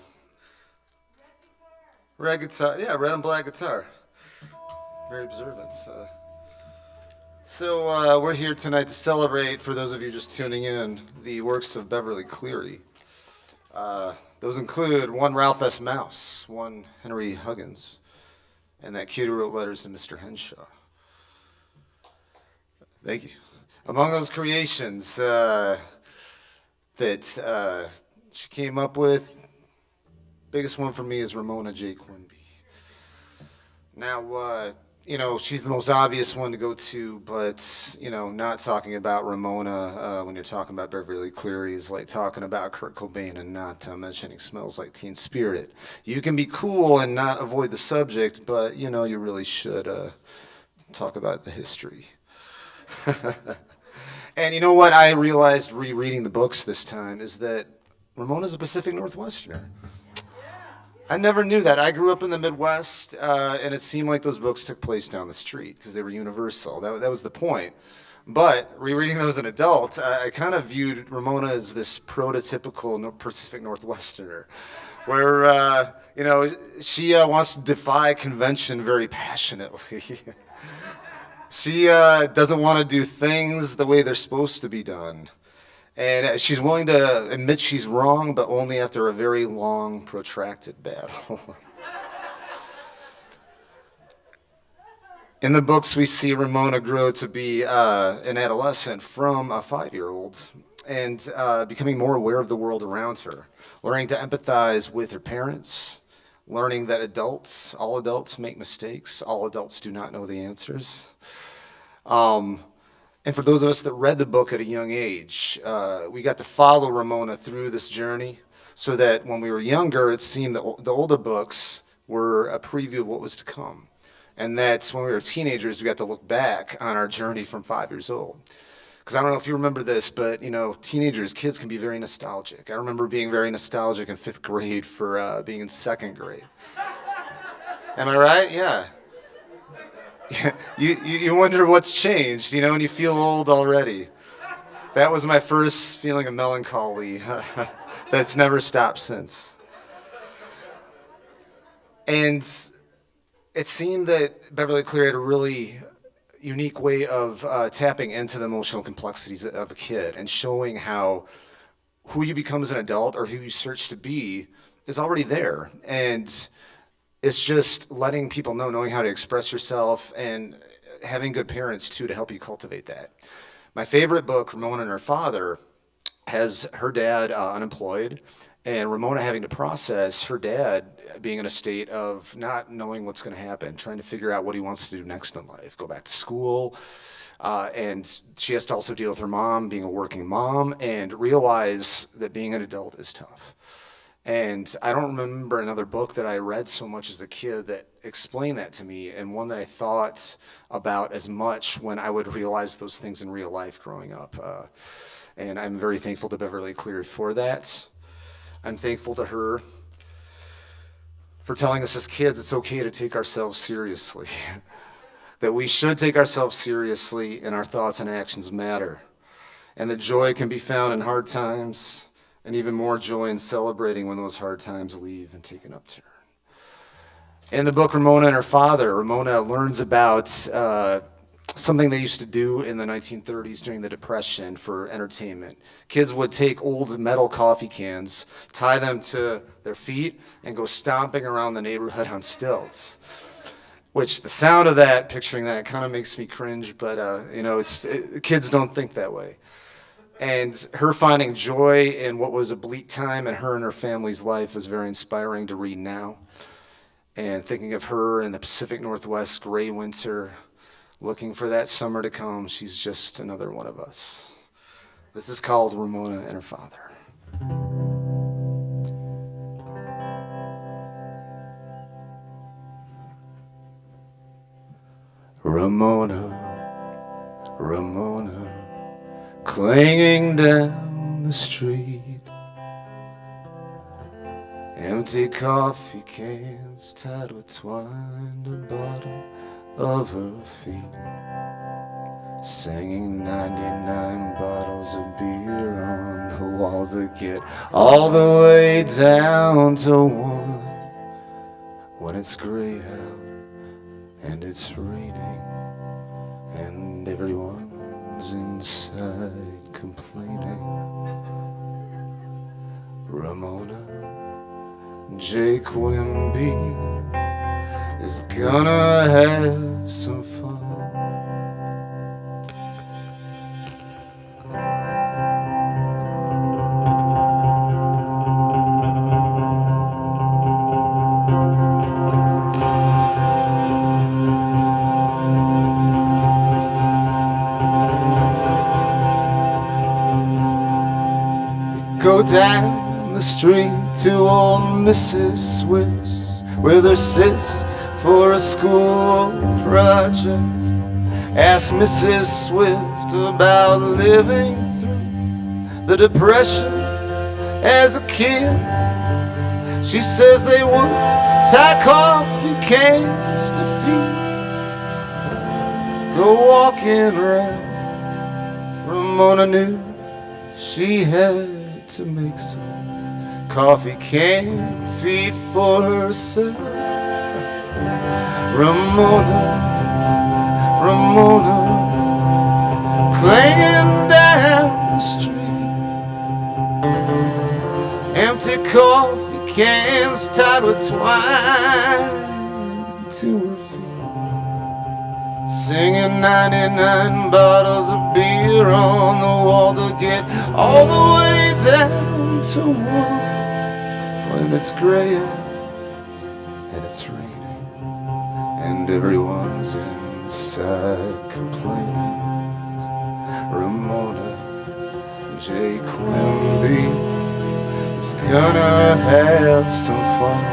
Red guitar, yeah, red and black guitar. Very observant. So we're here tonight to celebrate, for those of you just tuning in, the works of Beverly Cleary. Those include one Ralph S. Mouse, one Henry Huggins, and that kid who wrote letters to Mr. Henshaw. Thank you. Among those creations that she came up with, biggest one for me is Ramona J. Quimby. Now, you know, she's the most obvious one to go to, but, you know, not talking about Ramona when you're talking about Beverly Cleary is like talking about Kurt Cobain and not mentioning Smells Like Teen Spirit. You can be cool and not avoid the subject, but, you know, you really should talk about the history. And you know what I realized rereading the books this time is that Ramona's a Pacific Northwesterner. I never knew that. I grew up in the Midwest, and it seemed like those books took place down the street because they were universal. That was the point. But rereading them as an adult, I kind of viewed Ramona as this prototypical Pacific Northwesterner, where she wants to defy convention very passionately. She doesn't want to do things the way they're supposed to be done. And she's willing to admit she's wrong, but only after a very long, protracted battle. In the books, we see Ramona grow to be an adolescent from a 5-year-old and becoming more aware of the world around her, learning to empathize with her parents, learning that all adults make mistakes, all adults do not know the answers. And for those of us that read the book at a young age, we got to follow Ramona through this journey so that when we were younger, it seemed that the older books were a preview of what was to come. And that's when we were teenagers, we got to look back on our journey from 5 years old. Because I don't know if you remember this, but teenagers, kids can be very nostalgic. I remember being very nostalgic in 5th grade for being in 2nd grade. Am I right? Yeah. You wonder what's changed, and you feel old already. That was my first feeling of melancholy that's never stopped since. And it seemed that Beverly Cleary had a really unique way of tapping into the emotional complexities of a kid and showing how who you become as an adult or who you search to be is already there. And it's just letting people know, knowing how to express yourself, and having good parents, too, to help you cultivate that. My favorite book, Ramona and Her Father, has her dad unemployed, and Ramona having to process her dad being in a state of not knowing what's going to happen, trying to figure out what he wants to do next in life, go back to school. And she has to also deal with her mom being a working mom and realize that being an adult is tough. And I don't remember another book that I read so much as a kid that explained that to me, and one that I thought about as much when I would realize those things in real life growing up. And I'm very thankful to Beverly Cleary for that. I'm thankful to her for telling us as kids it's okay to take ourselves seriously. That we should take ourselves seriously and our thoughts and actions matter. And that joy can be found in hard times, and even more joy in celebrating when those hard times leave and take an upturn. In the book Ramona and Her Father, Ramona learns about something they used to do in the 1930s during the Depression for entertainment. Kids would take old metal coffee cans, tie them to their feet, and go stomping around the neighborhood on stilts. Which the sound of that, picturing that, kind of makes me cringe, but kids don't think that way. And her finding joy in what was a bleak time in her and her family's life was very inspiring to read now. And thinking of her in the Pacific Northwest gray winter, looking for that summer to come, she's just another one of us. This is called Ramona and Her Father. Ramona, Ramona, clinging down the street, empty coffee cans tied with twine, the bottom of her feet, singing 99 bottles of beer on the wall to get all the way down to one when it's gray out and it's raining and everyone's inside complaining. Ramona, Jake Wimby is gonna have some fun. Go down the street to old Mrs. Swift's, where there sits for a school project. Ask Mrs. Swift about living through the Depression as a kid. She says they would tie coffee cans to feet, go walking around Ramona knew she had to make some coffee can feed for herself. Ramona, clinging down the street. Empty coffee cans tied with twine to her feet. Singing 99 bottles of beer on the wall to get all the way down to one. When it's gray out and it's raining and everyone's inside complaining. Ramona J. Quimby is gonna have some fun.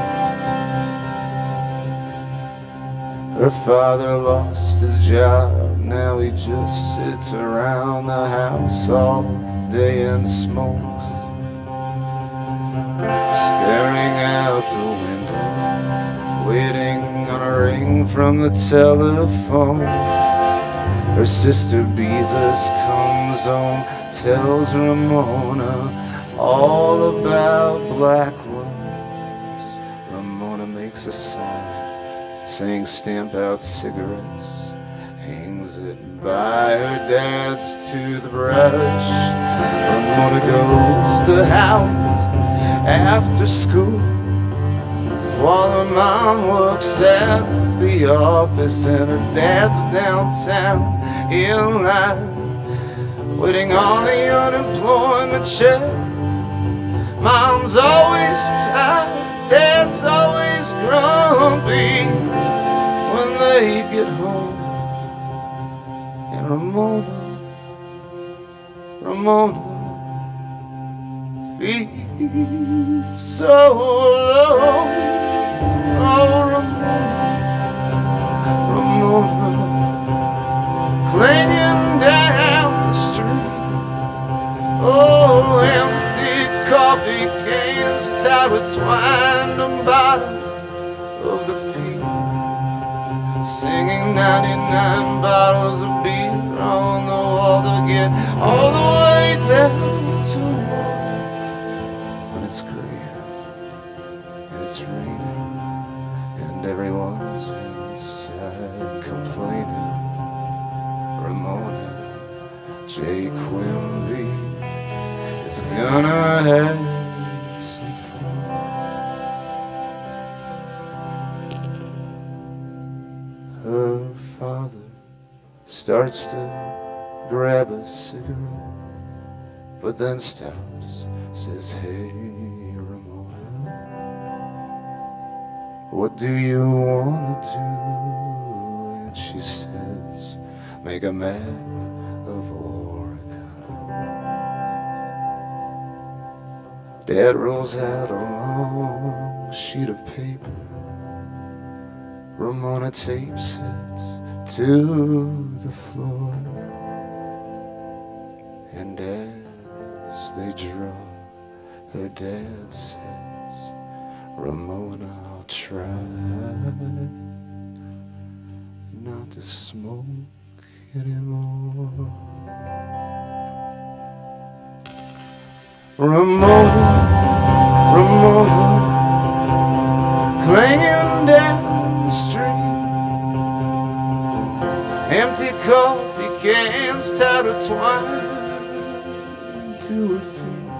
Her father lost his job, now he just sits around the house all day and smokes, staring out the window, waiting on a ring from the telephone. Her sister Beezus comes home, tells Ramona all about black rose. Ramona makes a sign saying stamp out cigarettes, hangs it by her dad's to the brush. Ramona goes to Howard's after school, while her mom works at the office and her dad's downtown in line, waiting on the unemployment check. Mom's always tired, dad's always grumpy when they get home. And Ramona feels so alone. Oh, Ramona, clinging down the street. Oh, empty coffee cans tied with twine to bottom of the feet. Singing 99 bottles of beer on the wall to get all the way down to one. When it's gray out and it's raining and everyone's inside complaining. Ramona J. Quimby is gonna have some fun. Her father starts to grab a cigarette, but then stops, says, "Hey, Ramona, what do you want to do?" And she says, "Make a map of Oregon." Dad rolls out a long sheet of paper. Ramona tapes it to the floor, and as they draw, her dad says, "Ramona, I'll try not to smoke anymore." Ramona, clinging down the street, empty coffee cans tied with twine to her feet,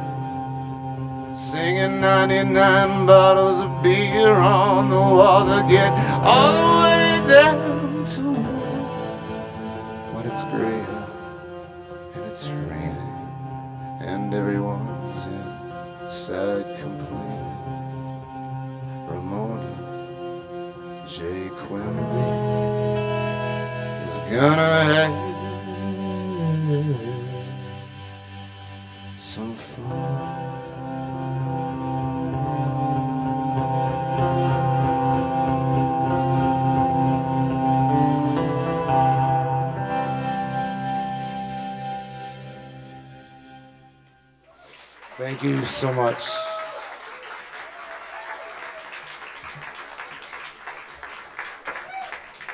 singing 99 bottles of beer on the wall to get all the way down to one. When it's gray out and it's raining and everyone's inside complaining. Ramona J. Quimby is gonna have some fun. Thank you so much.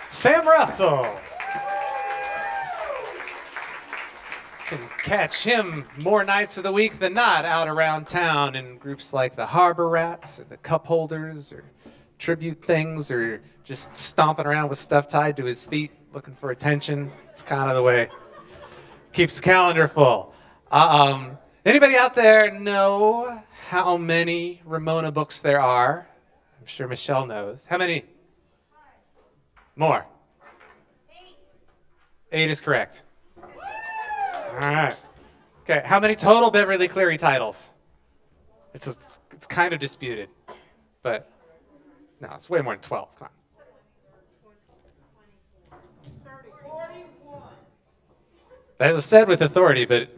Sam Russell. can catch him more nights of the week than not out around town in groups like the Harbor Rats or the Cup Holders or tribute things or just stomping around with stuff tied to his feet looking for attention. It's kind of the way. Keeps the calendar full. Anybody out there know how many Ramona books there are? I'm sure Michelle knows. How many? More. 8 is correct. All right. Okay, how many total Beverly Cleary titles? It's kind of disputed, but no, it's way more than 12. Come on. That was said with authority, but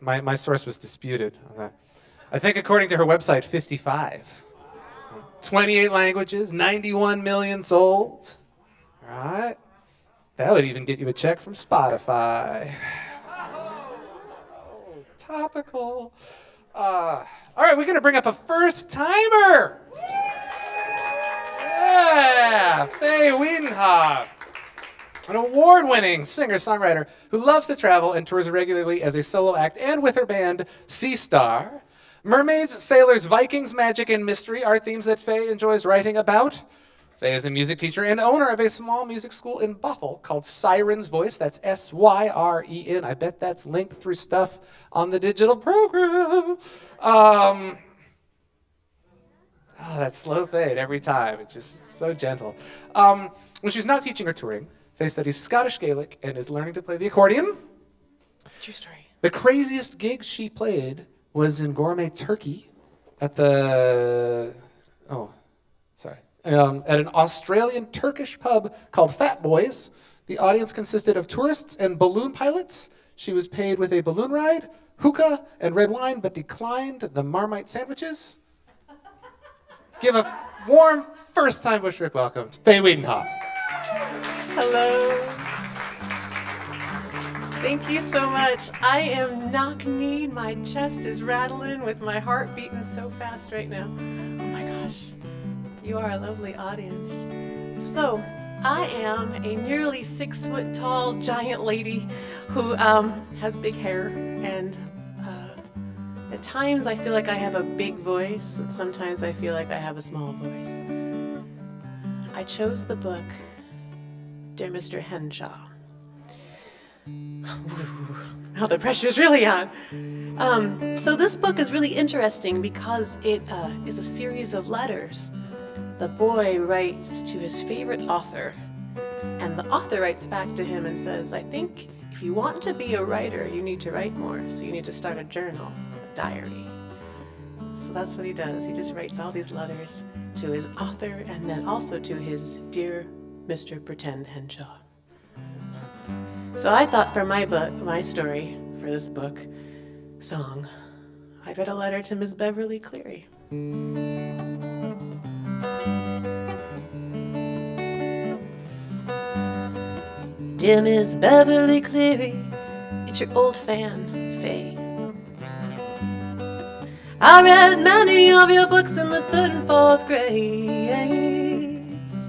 my source was disputed on that. I think according to her website, 55. 28 languages, 91 million sold. All right. That would even get you a check from Spotify. Oh, topical. All right, we're going to bring up a first-timer. Yeah, Fae Wiedenhoeft. An award-winning singer-songwriter who loves to travel and tours regularly as a solo act and with her band, Sea Star. Mermaids, sailors, Vikings, magic, and mystery are themes that Fae enjoys writing about. Fae is a music teacher and owner of a small music school in Bothell called Siren's Voice. That's Syren. I bet that's linked through stuff on the digital program. That slow fade every time. It's just so gentle. When she's not teaching or touring, Fae studies Scottish Gaelic and is learning to play the accordion. True story. The craziest gig she played was in gourmet Turkey at at an Australian Turkish pub called Fat Boys. The audience consisted of tourists and balloon pilots. She was paid with a balloon ride, hookah, and red wine, but declined the Marmite sandwiches. Give a warm first-time Bushwick welcome to Fae Wiedenhoeft. Hello. Thank you so much. I am knock-kneed. My chest is rattling with my heart beating so fast right now. Oh my gosh. You are a lovely audience. So, I am a nearly 6 foot tall giant lady who has big hair, and at times I feel like I have a big voice, and sometimes I feel like I have a small voice. I chose the book Dear Mr. Henshaw. Now the pressure's really on. So this book is really interesting because it is a series of letters. The boy writes to his favorite author, and the author writes back to him and says, I think if you want to be a writer, you need to write more, so you need to start a journal, a diary. So that's what he does. He just writes all these letters to his author and then also to his dear Mr. Pretend Henshaw. So I thought for my story, for this book, song, I read a letter to Miss Beverly Cleary. Dear Miss Beverly Cleary, it's your old fan, Faye. I read many of your books in the 3rd and 4th grades.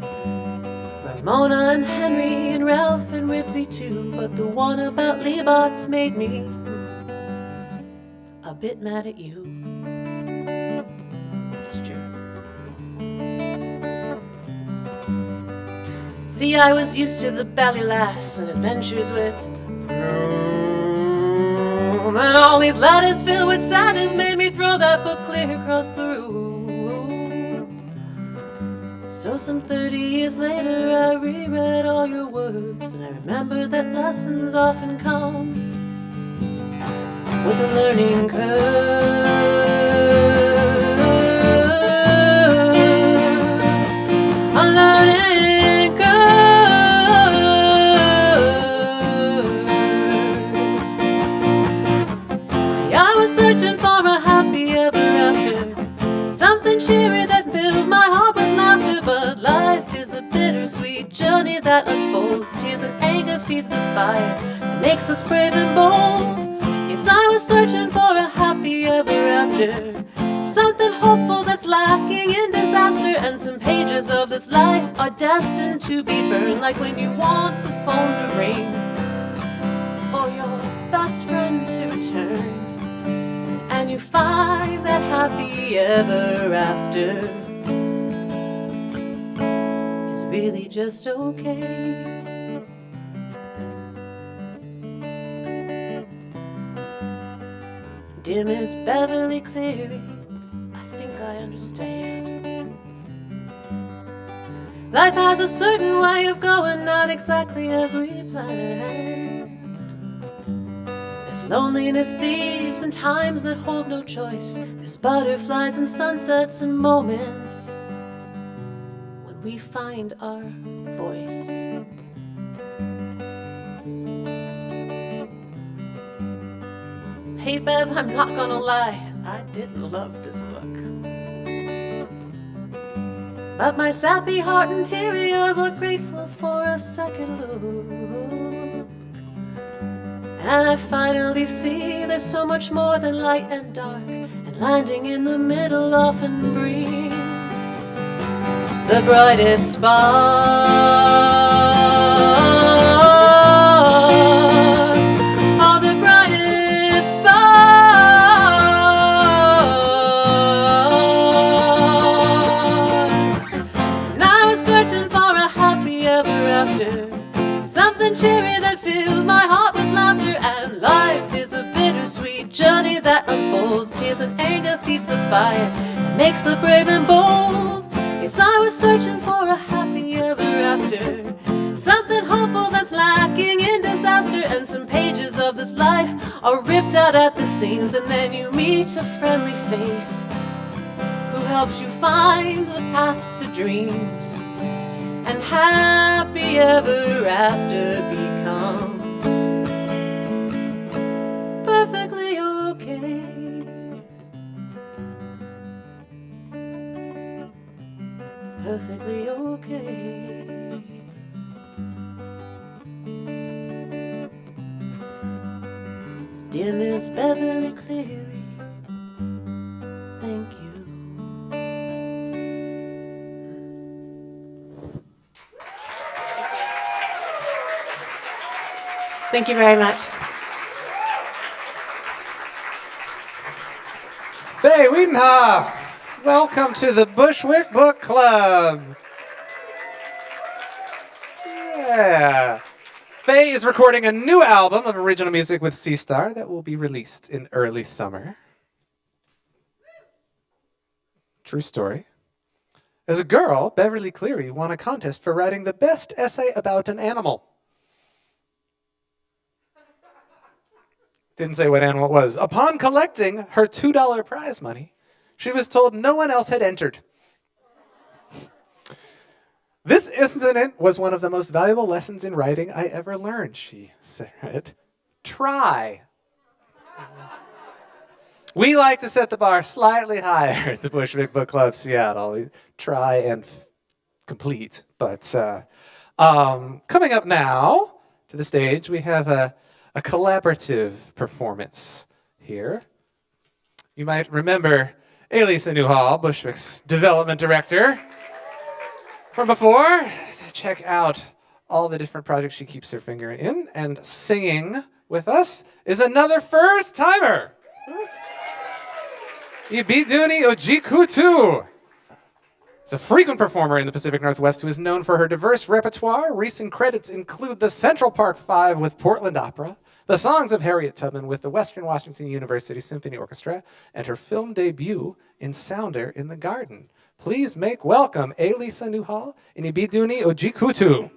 Ramona and Henry and Ralph and Ribsy too, but the one about Leibot's made me a bit mad at you. It's true. See, I was used to the belly laughs and adventures with Vroom, and all these letters filled with sadness made me throw that book clear across the room. So some 30 years later I reread all your words, and I remember that lessons often come with a learning curve. A learning curve. See, I was searching for a happy ever after, something cheery that filled my heart with laughter. But life is a bittersweet journey that unfolds. Tears and anger feeds the fire that makes us brave and bold. Yes, I was searching for a happy ever after, something hopeful that's lacking in disaster. And some pages of this life are destined to be burned, like when you want the phone to ring or your best friend to ever after is really just okay. Dear Miss Beverly Cleary, I think I understand. Life has a certain way of going, not exactly as we planned. There's loneliness, thieves, and times that hold no choice. There's butterflies and sunsets and moments when we find our voice. Hey Bev, I'm not gonna lie, I didn't love this book. But my sappy heart and teary eyes are grateful for a second look. And I finally see there's so much more than light and dark, and landing in the middle often brings the brightest spark. Oh, the brightest spark. And I was searching for a happy ever after, something cheery that filled my heart with laughter. And life is a bittersweet journey that unfolds. Tears and anger feeds the fire and makes the brave and bold. Yes, I was searching for a happy ever after, something hopeful that's lacking in disaster. And some pages of this life are ripped out at the seams, and then you meet a friendly face who helps you find the path to dreams. And happy ever after becomes perfectly okay. Perfectly okay. Dear Miss Beverly Cleary, thank you. Thank you very much. Fae Wiedenhoeft, welcome to the Bushwick Book Club. Yeah. Fae is recording a new album of original music with C Star that will be released in early summer. True story. As a girl, Beverly Cleary won a contest for writing the best essay about an animal. Didn't say what animal it was. Upon collecting her $2 prize money, she was told no one else had entered. This incident was one of the most valuable lessons in writing I ever learned, she said. Try. We like to set the bar slightly higher at the Bushwick Book Club Seattle. We try and complete. But coming up now to the stage, we have a collaborative performance here. You might remember Ailisa Newhall, Bushwick's development director, from before. Check out all the different projects she keeps her finger in. And singing with us is another first-timer. Ibidunni Ojikutu. Is a frequent performer in the Pacific Northwest who is known for her diverse repertoire. Recent credits include the Central Park Five with Portland Opera, the songs of Harriet Tubman with the Western Washington University Symphony Orchestra, and her film debut in Sounder in the Garden. Please make welcome Ailisa Newhall and Ibidunni Ojikutu.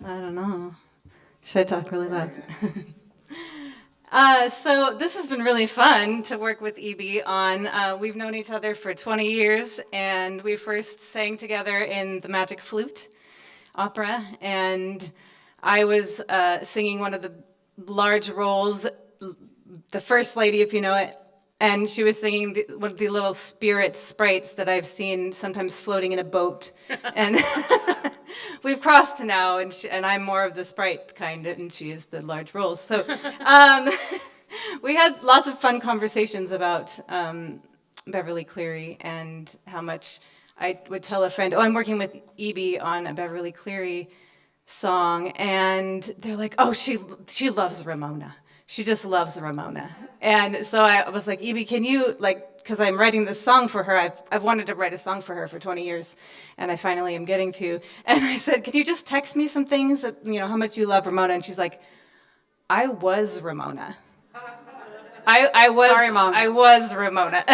I don't know. Should I talk really loud? So this has been really fun to work with EB on. We've known each other for 20 years, and we first sang together in the Magic Flute opera, and I was singing one of the large roles, the First Lady, if you know it, and she was singing one of the little sprites that I've seen sometimes floating in a boat. And we've crossed now, and I'm more of the sprite kind, and she is the large roles. So we had lots of fun conversations about Beverly Cleary and how much I would tell a friend, oh, I'm working with EB on a Beverly Cleary song, and they're like, oh, she loves Ramona. She just loves Ramona. And so I was like, Ibi, can you, like, because I'm writing this song for her. I've wanted to write a song for her for 20 years, and I finally am getting to. And I said, can you just text me some things that, how much you love Ramona? And she's like, I was Ramona. I was, Sorry, Mom. I was Ramona.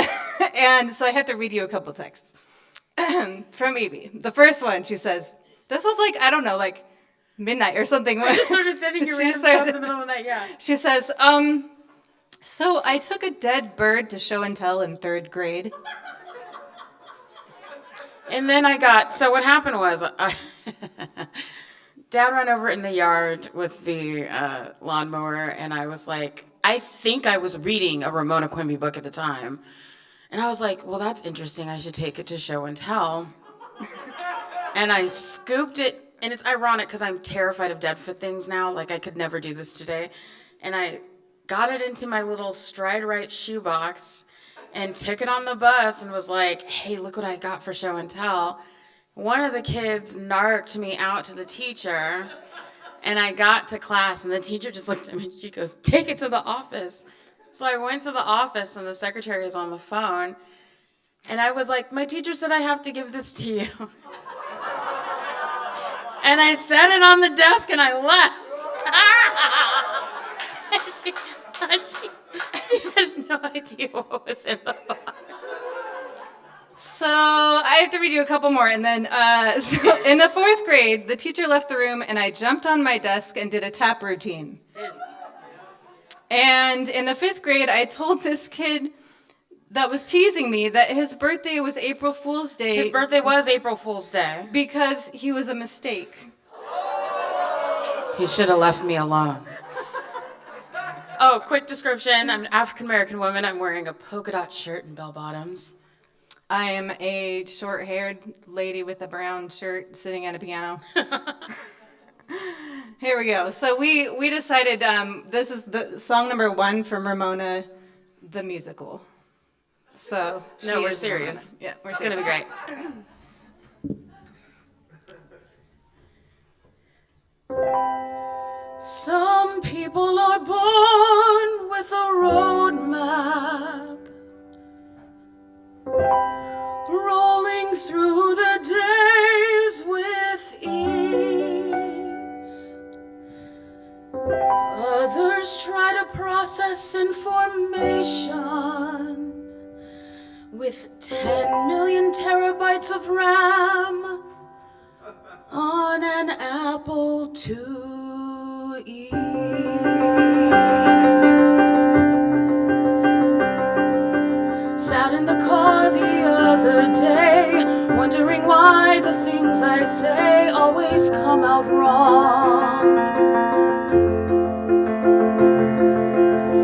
And so I have to read you a couple texts from Ibi. The first one, she says, this was like, I don't know, like midnight or something. I just started sending you random stuff in the middle of the night, yeah. She says, so I took a dead bird to show and tell in 3rd grade. And then so what happened was, Dad ran over in the yard with the lawnmower, and I was like, I think I was reading a Ramona Quimby book at the time. And I was like, well, that's interesting. I should take it to show and tell. And I scooped it, and it's ironic because I'm terrified of deadfoot things now. Like, I could never do this today. And I got it into my little Stride Right shoebox and took it on the bus and was like, hey, look what I got for show and tell. One of the kids narked me out to the teacher, and I got to class, and the teacher just looked at me and she goes, take it to the office. So I went to the office, and the secretary is on the phone, and I was like, my teacher said I have to give this to you. And I set it on the desk, and I left. She had no idea what was in the box. So I have to read you a couple more. And then so in the 4th grade, the teacher left the room, and I jumped on my desk and did a tap routine. And in the 5th grade, I told this kid that was teasing me that his birthday was April Fool's Day. His birthday was April Fool's Day. Because he was a mistake. He should have left me alone. Oh, quick description. I'm an African-American woman. I'm wearing a polka dot shirt and bell bottoms. I am a short-haired lady with a brown shirt sitting at a piano. Here we go. So we decided this is the song number 1 from Ramona, the musical. So no, we're serious. Ramona. Yeah, we're it's serious. Gonna be great. Some people are born with a roadmap, rolling through the days with ease. Others try to process information with 10 million terabytes of RAM on an Apple IIe. Sat in the car the other day, wondering why the things I say always come out wrong.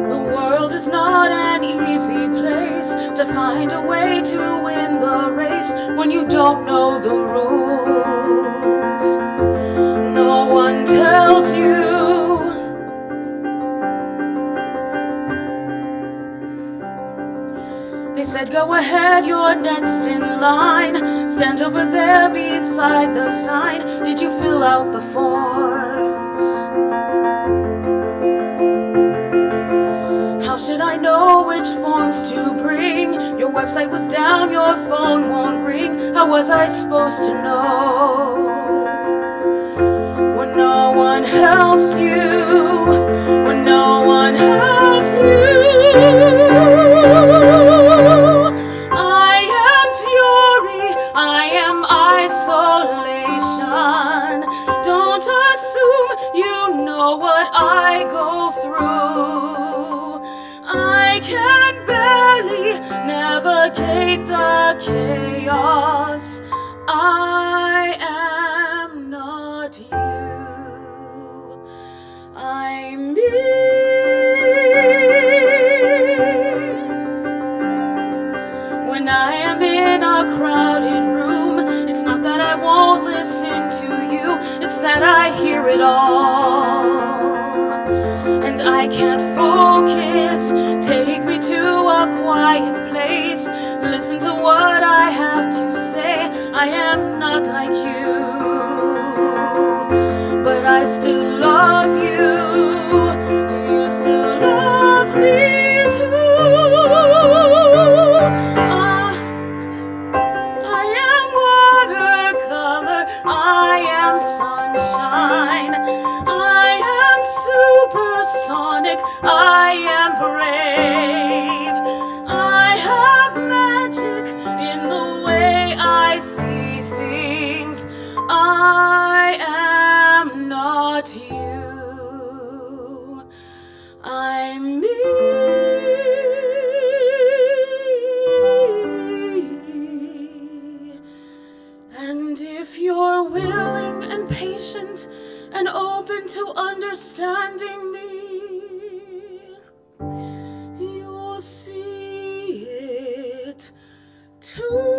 The world is not an easy place to find a way to win the race when you don't know the rules. No one tells you. They said, go ahead, you're next in line. Stand over there beside the sign. Did you fill out the forms? How should I know which forms to bring? Your website was down, your phone won't ring. How was I supposed to know? When no one helps you, when no one helps you. I am fury, I am isolation. Don't assume you know what I go through. I can barely navigate the chaos. I am not you. I'm me. When I am in a crowded room, it's not that I won't listen to you, it's that I hear it all. And I can't focus, take me to a quiet place, listen to what I have to say, I am not like you. still love you? Do you still love me too? I am watercolor, I am sunshine, I am supersonic, I am brave, I have magic in the way I see things, I am not you, I'm me. And if you're willing and patient and open to understanding me, you'll see it too.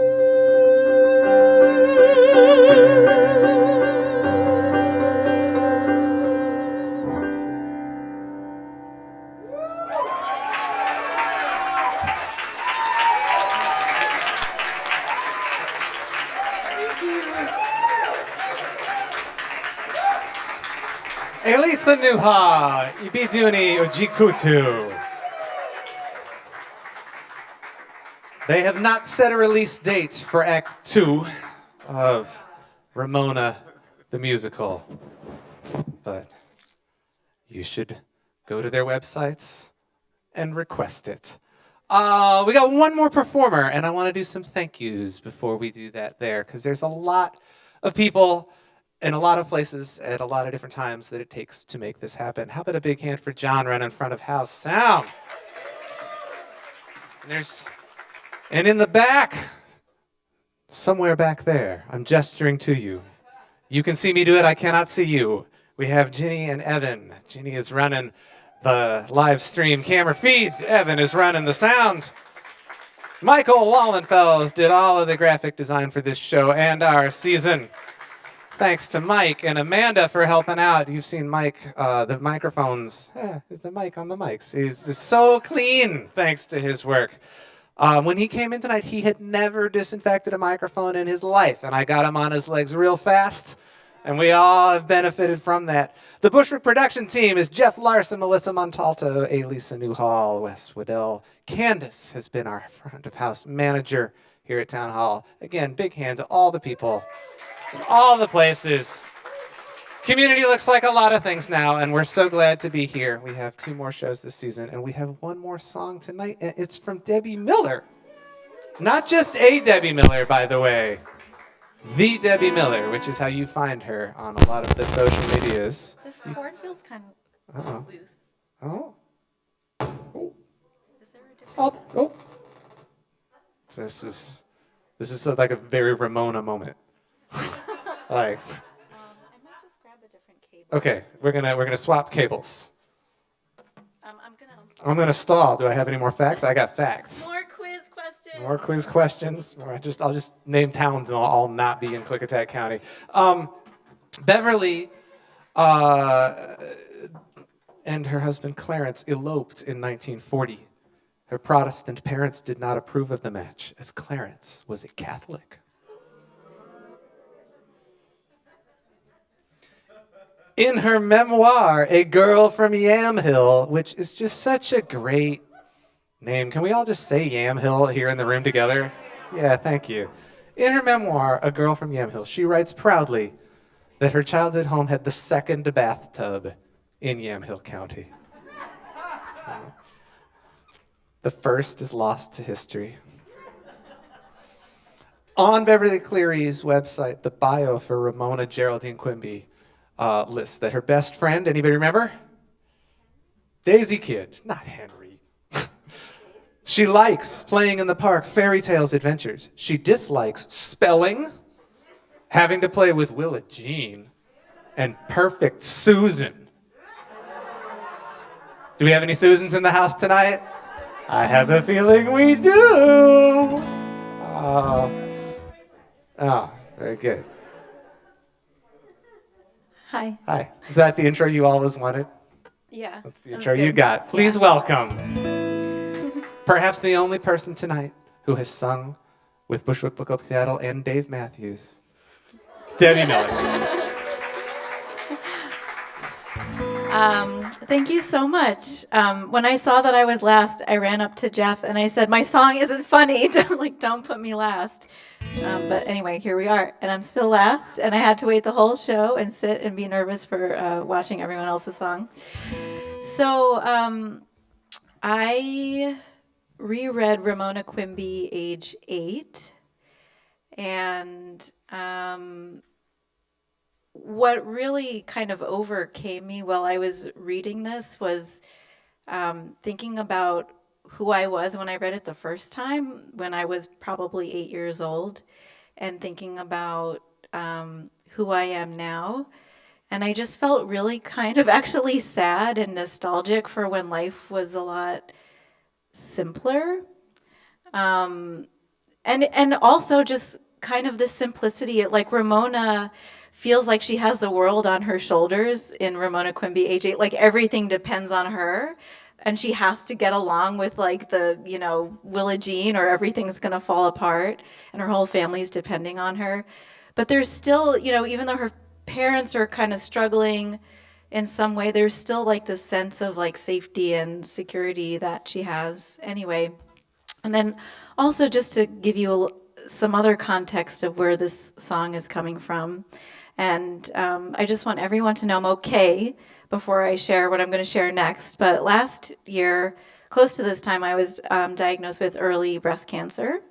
Ailisa Newhall, Ibidunni, Ojikutu. They have not set a release date for Act 2 of Ramona the Musical, but you should go to their websites and request it. We got one more performer, and I want to do some thank yous before we do that there, because there's a lot of people in a lot of places at a lot of different times that it takes to make this happen. How about a big hand for John running in front of House Sound? And in the back, somewhere back there, I'm gesturing to you. You can see me do it, I cannot see you. We have Jini and Evan. Jini is running the live stream camera feed. Evan is running the sound. Michael Wallenfels did all of the graphic design for this show and our season. Thanks to Mike and Amanda for helping out. You've seen Mike, the microphones. It's the mic on the mics. He's so clean thanks to his work. When he came in tonight, he had never disinfected a microphone in his life, and I got him on his legs real fast, and we all have benefited from that. The Bushwick production team is Jeff Larson, Melissa Montalto, Ailisa Newhall, Wes Weddell. Candace has been our front of house manager here at Town Hall. Again, big hand to all the people in all the places. Community looks like a lot of things now, and we're so glad to be here. We have 2 more shows this season, and we have one more song tonight, and it's from Debbie Miller. Not just a Debbie Miller, by the way. The Debbie Miller, which is how you find her on a lot of the social medias. This chord feels kind of loose. Oh. Oh. Is there a different? Oh. This is like a very Ramona moment. Like. I might just grab a different cable. Okay, we're gonna swap cables. I'm gonna stall. Do I have any more facts? I got facts. More quiz questions. More quiz questions. I'll just name towns and I'll all not be in Klickitat County. Beverly and her husband Clarence eloped in 1940. Her Protestant parents did not approve of the match, as Clarence was a Catholic. In her memoir, A Girl from Yamhill, which is just such a great name. Can we all just say Yamhill here in the room together? Yeah, thank you. In her memoir, A Girl from Yamhill, she writes proudly that her childhood home had the second bathtub in Yamhill County. The first is lost to history. On Beverly Cleary's website, the bio for Ramona Geraldine Quimby lists that her best friend, anybody remember? Daisy Kid, not Henry. She likes playing in the park, fairy tales, adventures. She dislikes spelling, having to play with Willa Jean, and Perfect Susan. Do we have any Susans in the house tonight? I have a feeling we do. Oh, very good. Hi. Hi. Is that the intro you always wanted? Yeah. That's the intro you got. Please welcome, perhaps the only person tonight who has sung with Bushwick Book Club Seattle and Dave Matthews, Debbie Miller. Thank you so much. When I saw that I was last, I ran up to Jeff and I said, "My song isn't funny. Don't put me last." But anyway, here we are, and I'm still last, and I had to wait the whole show and sit and be nervous for watching everyone else's song. So I reread Ramona Quimby, age 8, and what really kind of overcame me while I was reading this was thinking about who I was when I read it the first time, when I was probably 8 years old, and thinking about who I am now. And I just felt really kind of actually sad and nostalgic for when life was a lot simpler. And also just kind of the simplicity, like Ramona feels like she has the world on her shoulders in Ramona Quimby, age 8. Like everything depends on her, and she has to get along with like the, Willa Jean, or everything's gonna fall apart, and her whole family's depending on her. But there's still, even though her parents are kind of struggling in some way, there's still like this sense of like safety and security that she has anyway. And then also just to give you some other context of where this song is coming from. And I just want everyone to know I'm okay before I share what I'm going to share next. But last year, close to this time, I was diagnosed with early breast cancer.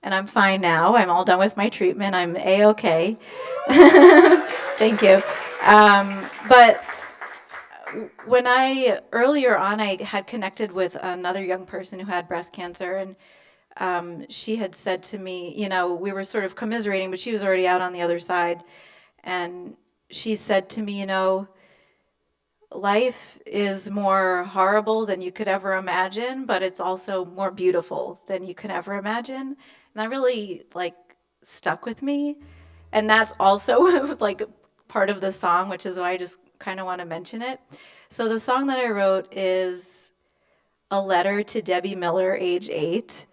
And I'm fine now. I'm all done with my treatment. I'm A-okay. Thank you. But when earlier on, I had connected with another young person who had breast cancer, and she had said to me, we were sort of commiserating, but she was already out on the other side. And she said to me, life is more horrible than you could ever imagine, but it's also more beautiful than you can ever imagine. And that really stuck with me. And that's also part of the song, which is why I just kind of want to mention it. So the song that I wrote is a letter to Debbie Miller, age 8.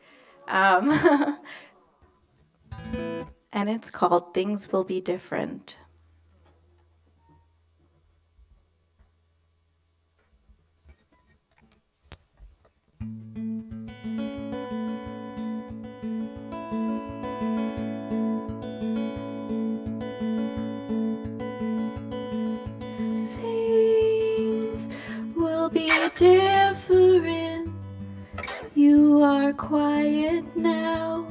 And it's called Things Will Be Different. Things will be different. You are quiet now.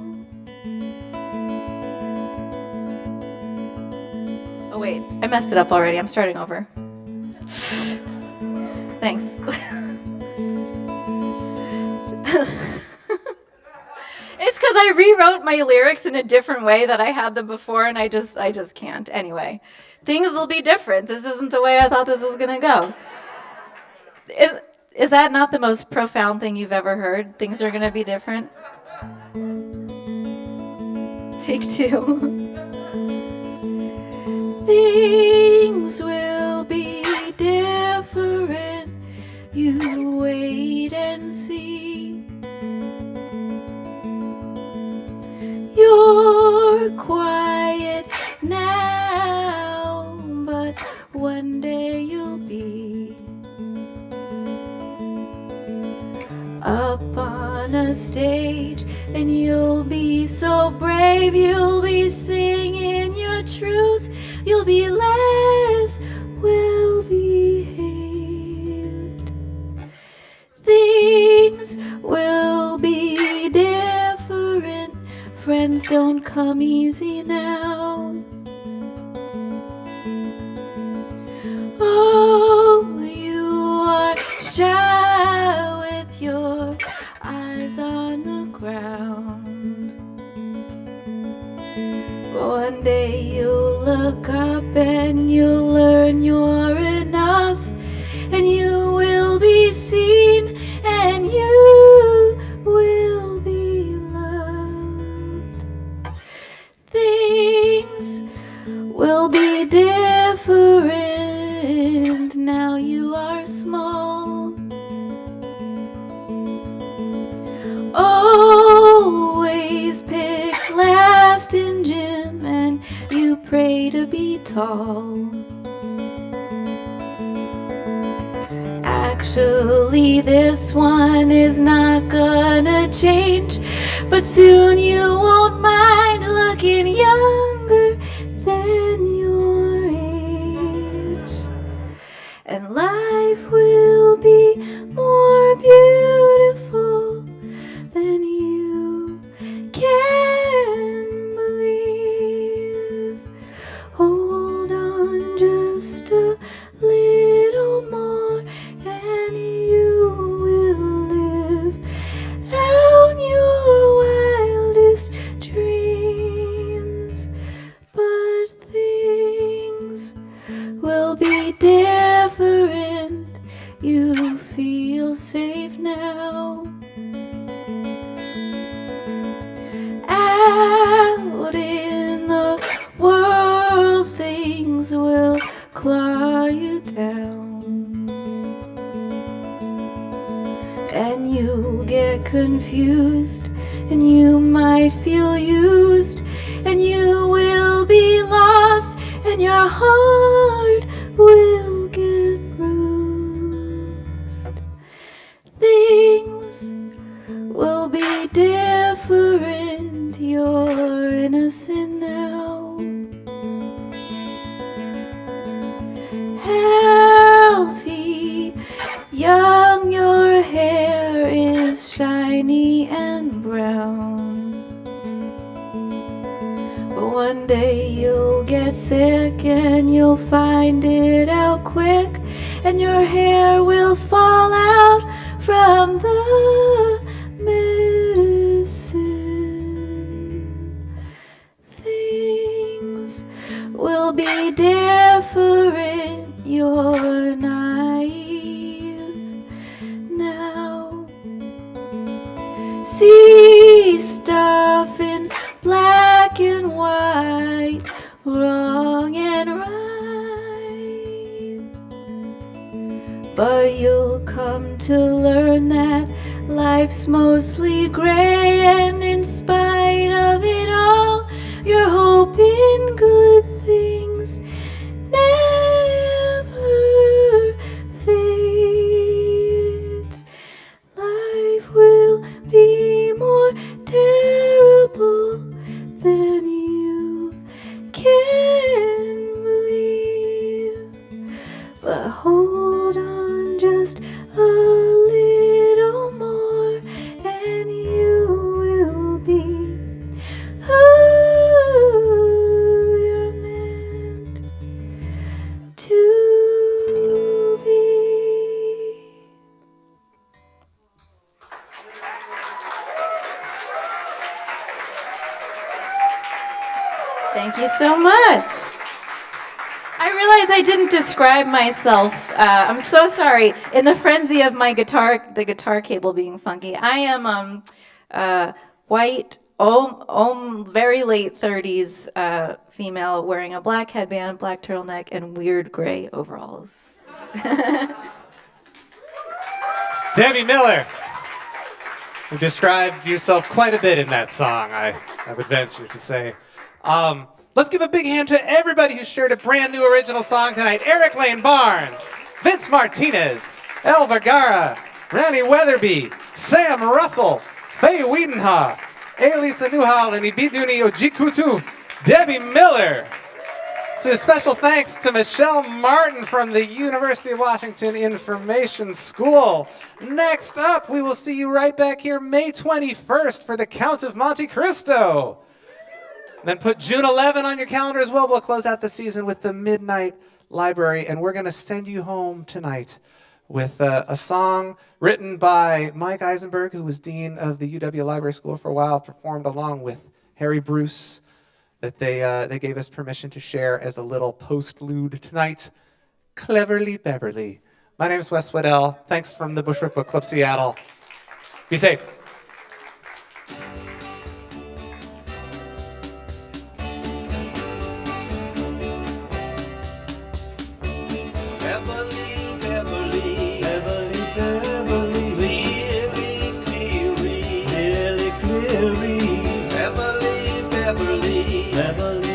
Oh wait, I messed it up already. I'm starting over. Thanks. It's because I rewrote my lyrics in a different way that I had them before, and I just can't. Anyway, things will be different. This isn't the way I thought this was gonna go. Is that not the most profound thing you've ever heard? Things are gonna be different. Take 2. Things will be different. You wait and see. You're quiet now, but one day you'll be up on a stage, and you'll be so brave. You'll be singing your truth. You'll be less well behaved. Things will be different. Friends don't come easy now. Oh, you are shy with your eyes on the ground. One day you'll look up and you'll learn you're enough, and you will be seen, and you will be loved. Things will be different. Now you are small. Always picked last in gym, and you pray to be tall. Actually, this one is not gonna change, but soon you won't mind looking younger than your age, and life will be more beautiful than you can believe. Hold on just a little more and you will live out your wildest dreams. But things will be different. You feel safe now. Out in the world, things will claw you down, and you'll get confused, and you might feel used, and you will be lost, and your heart will get bruised. Things will be different. You're innocent now. Healthy, young, your hair is shiny and brown. But one day you'll get sick and you'll find it out quick, and your hair will fall out from the medicine. Things will be different. You're naive now. See stuff in black and white, wrong and right. But you'll come to learn that life's mostly gray, and in spite of it all, you're hoping good things never fades. Life will be more terrible than you can believe. But hold on just a little more, and you will be who you're meant to be. Thank you so much. I realize I didn't describe myself. I'm so sorry. In the frenzy of my guitar, the guitar cable being funky, I am white, very late 30s female wearing a black headband, black turtleneck, and weird gray overalls. Debbie Miller, you described yourself quite a bit in that song, I would venture to say. Let's give a big hand to everybody who shared a brand new original song tonight. Eric Lane Barnes, Vince Martinez, Elle Vergara, Rani Weatherby, Sam Russell, Fae Wiedenhoeft, Ailisa Newhall, and Ibidunni Ojikutu, Debbie Miller. So special thanks to Michelle Martin from the University of Washington Information School. Next up, we will see you right back here May 21st for the Count of Monte Cristo. Then put June 11 on your calendar as well. We'll close out the season with the Midnight Library, and we're going to send you home tonight with a song written by Mike Eisenberg, who was dean of the UW Library School for a while, performed along with Harry Bruce, that they gave us permission to share as a little postlude tonight. Cleverly Beverly. My name is Wes Weddell. Thanks from the Bushwick Book Club Seattle. Be safe. Beverly, Beverly, Beverly, Beverly, really cleary, really cleary. Beverly, Beverly, Beverly.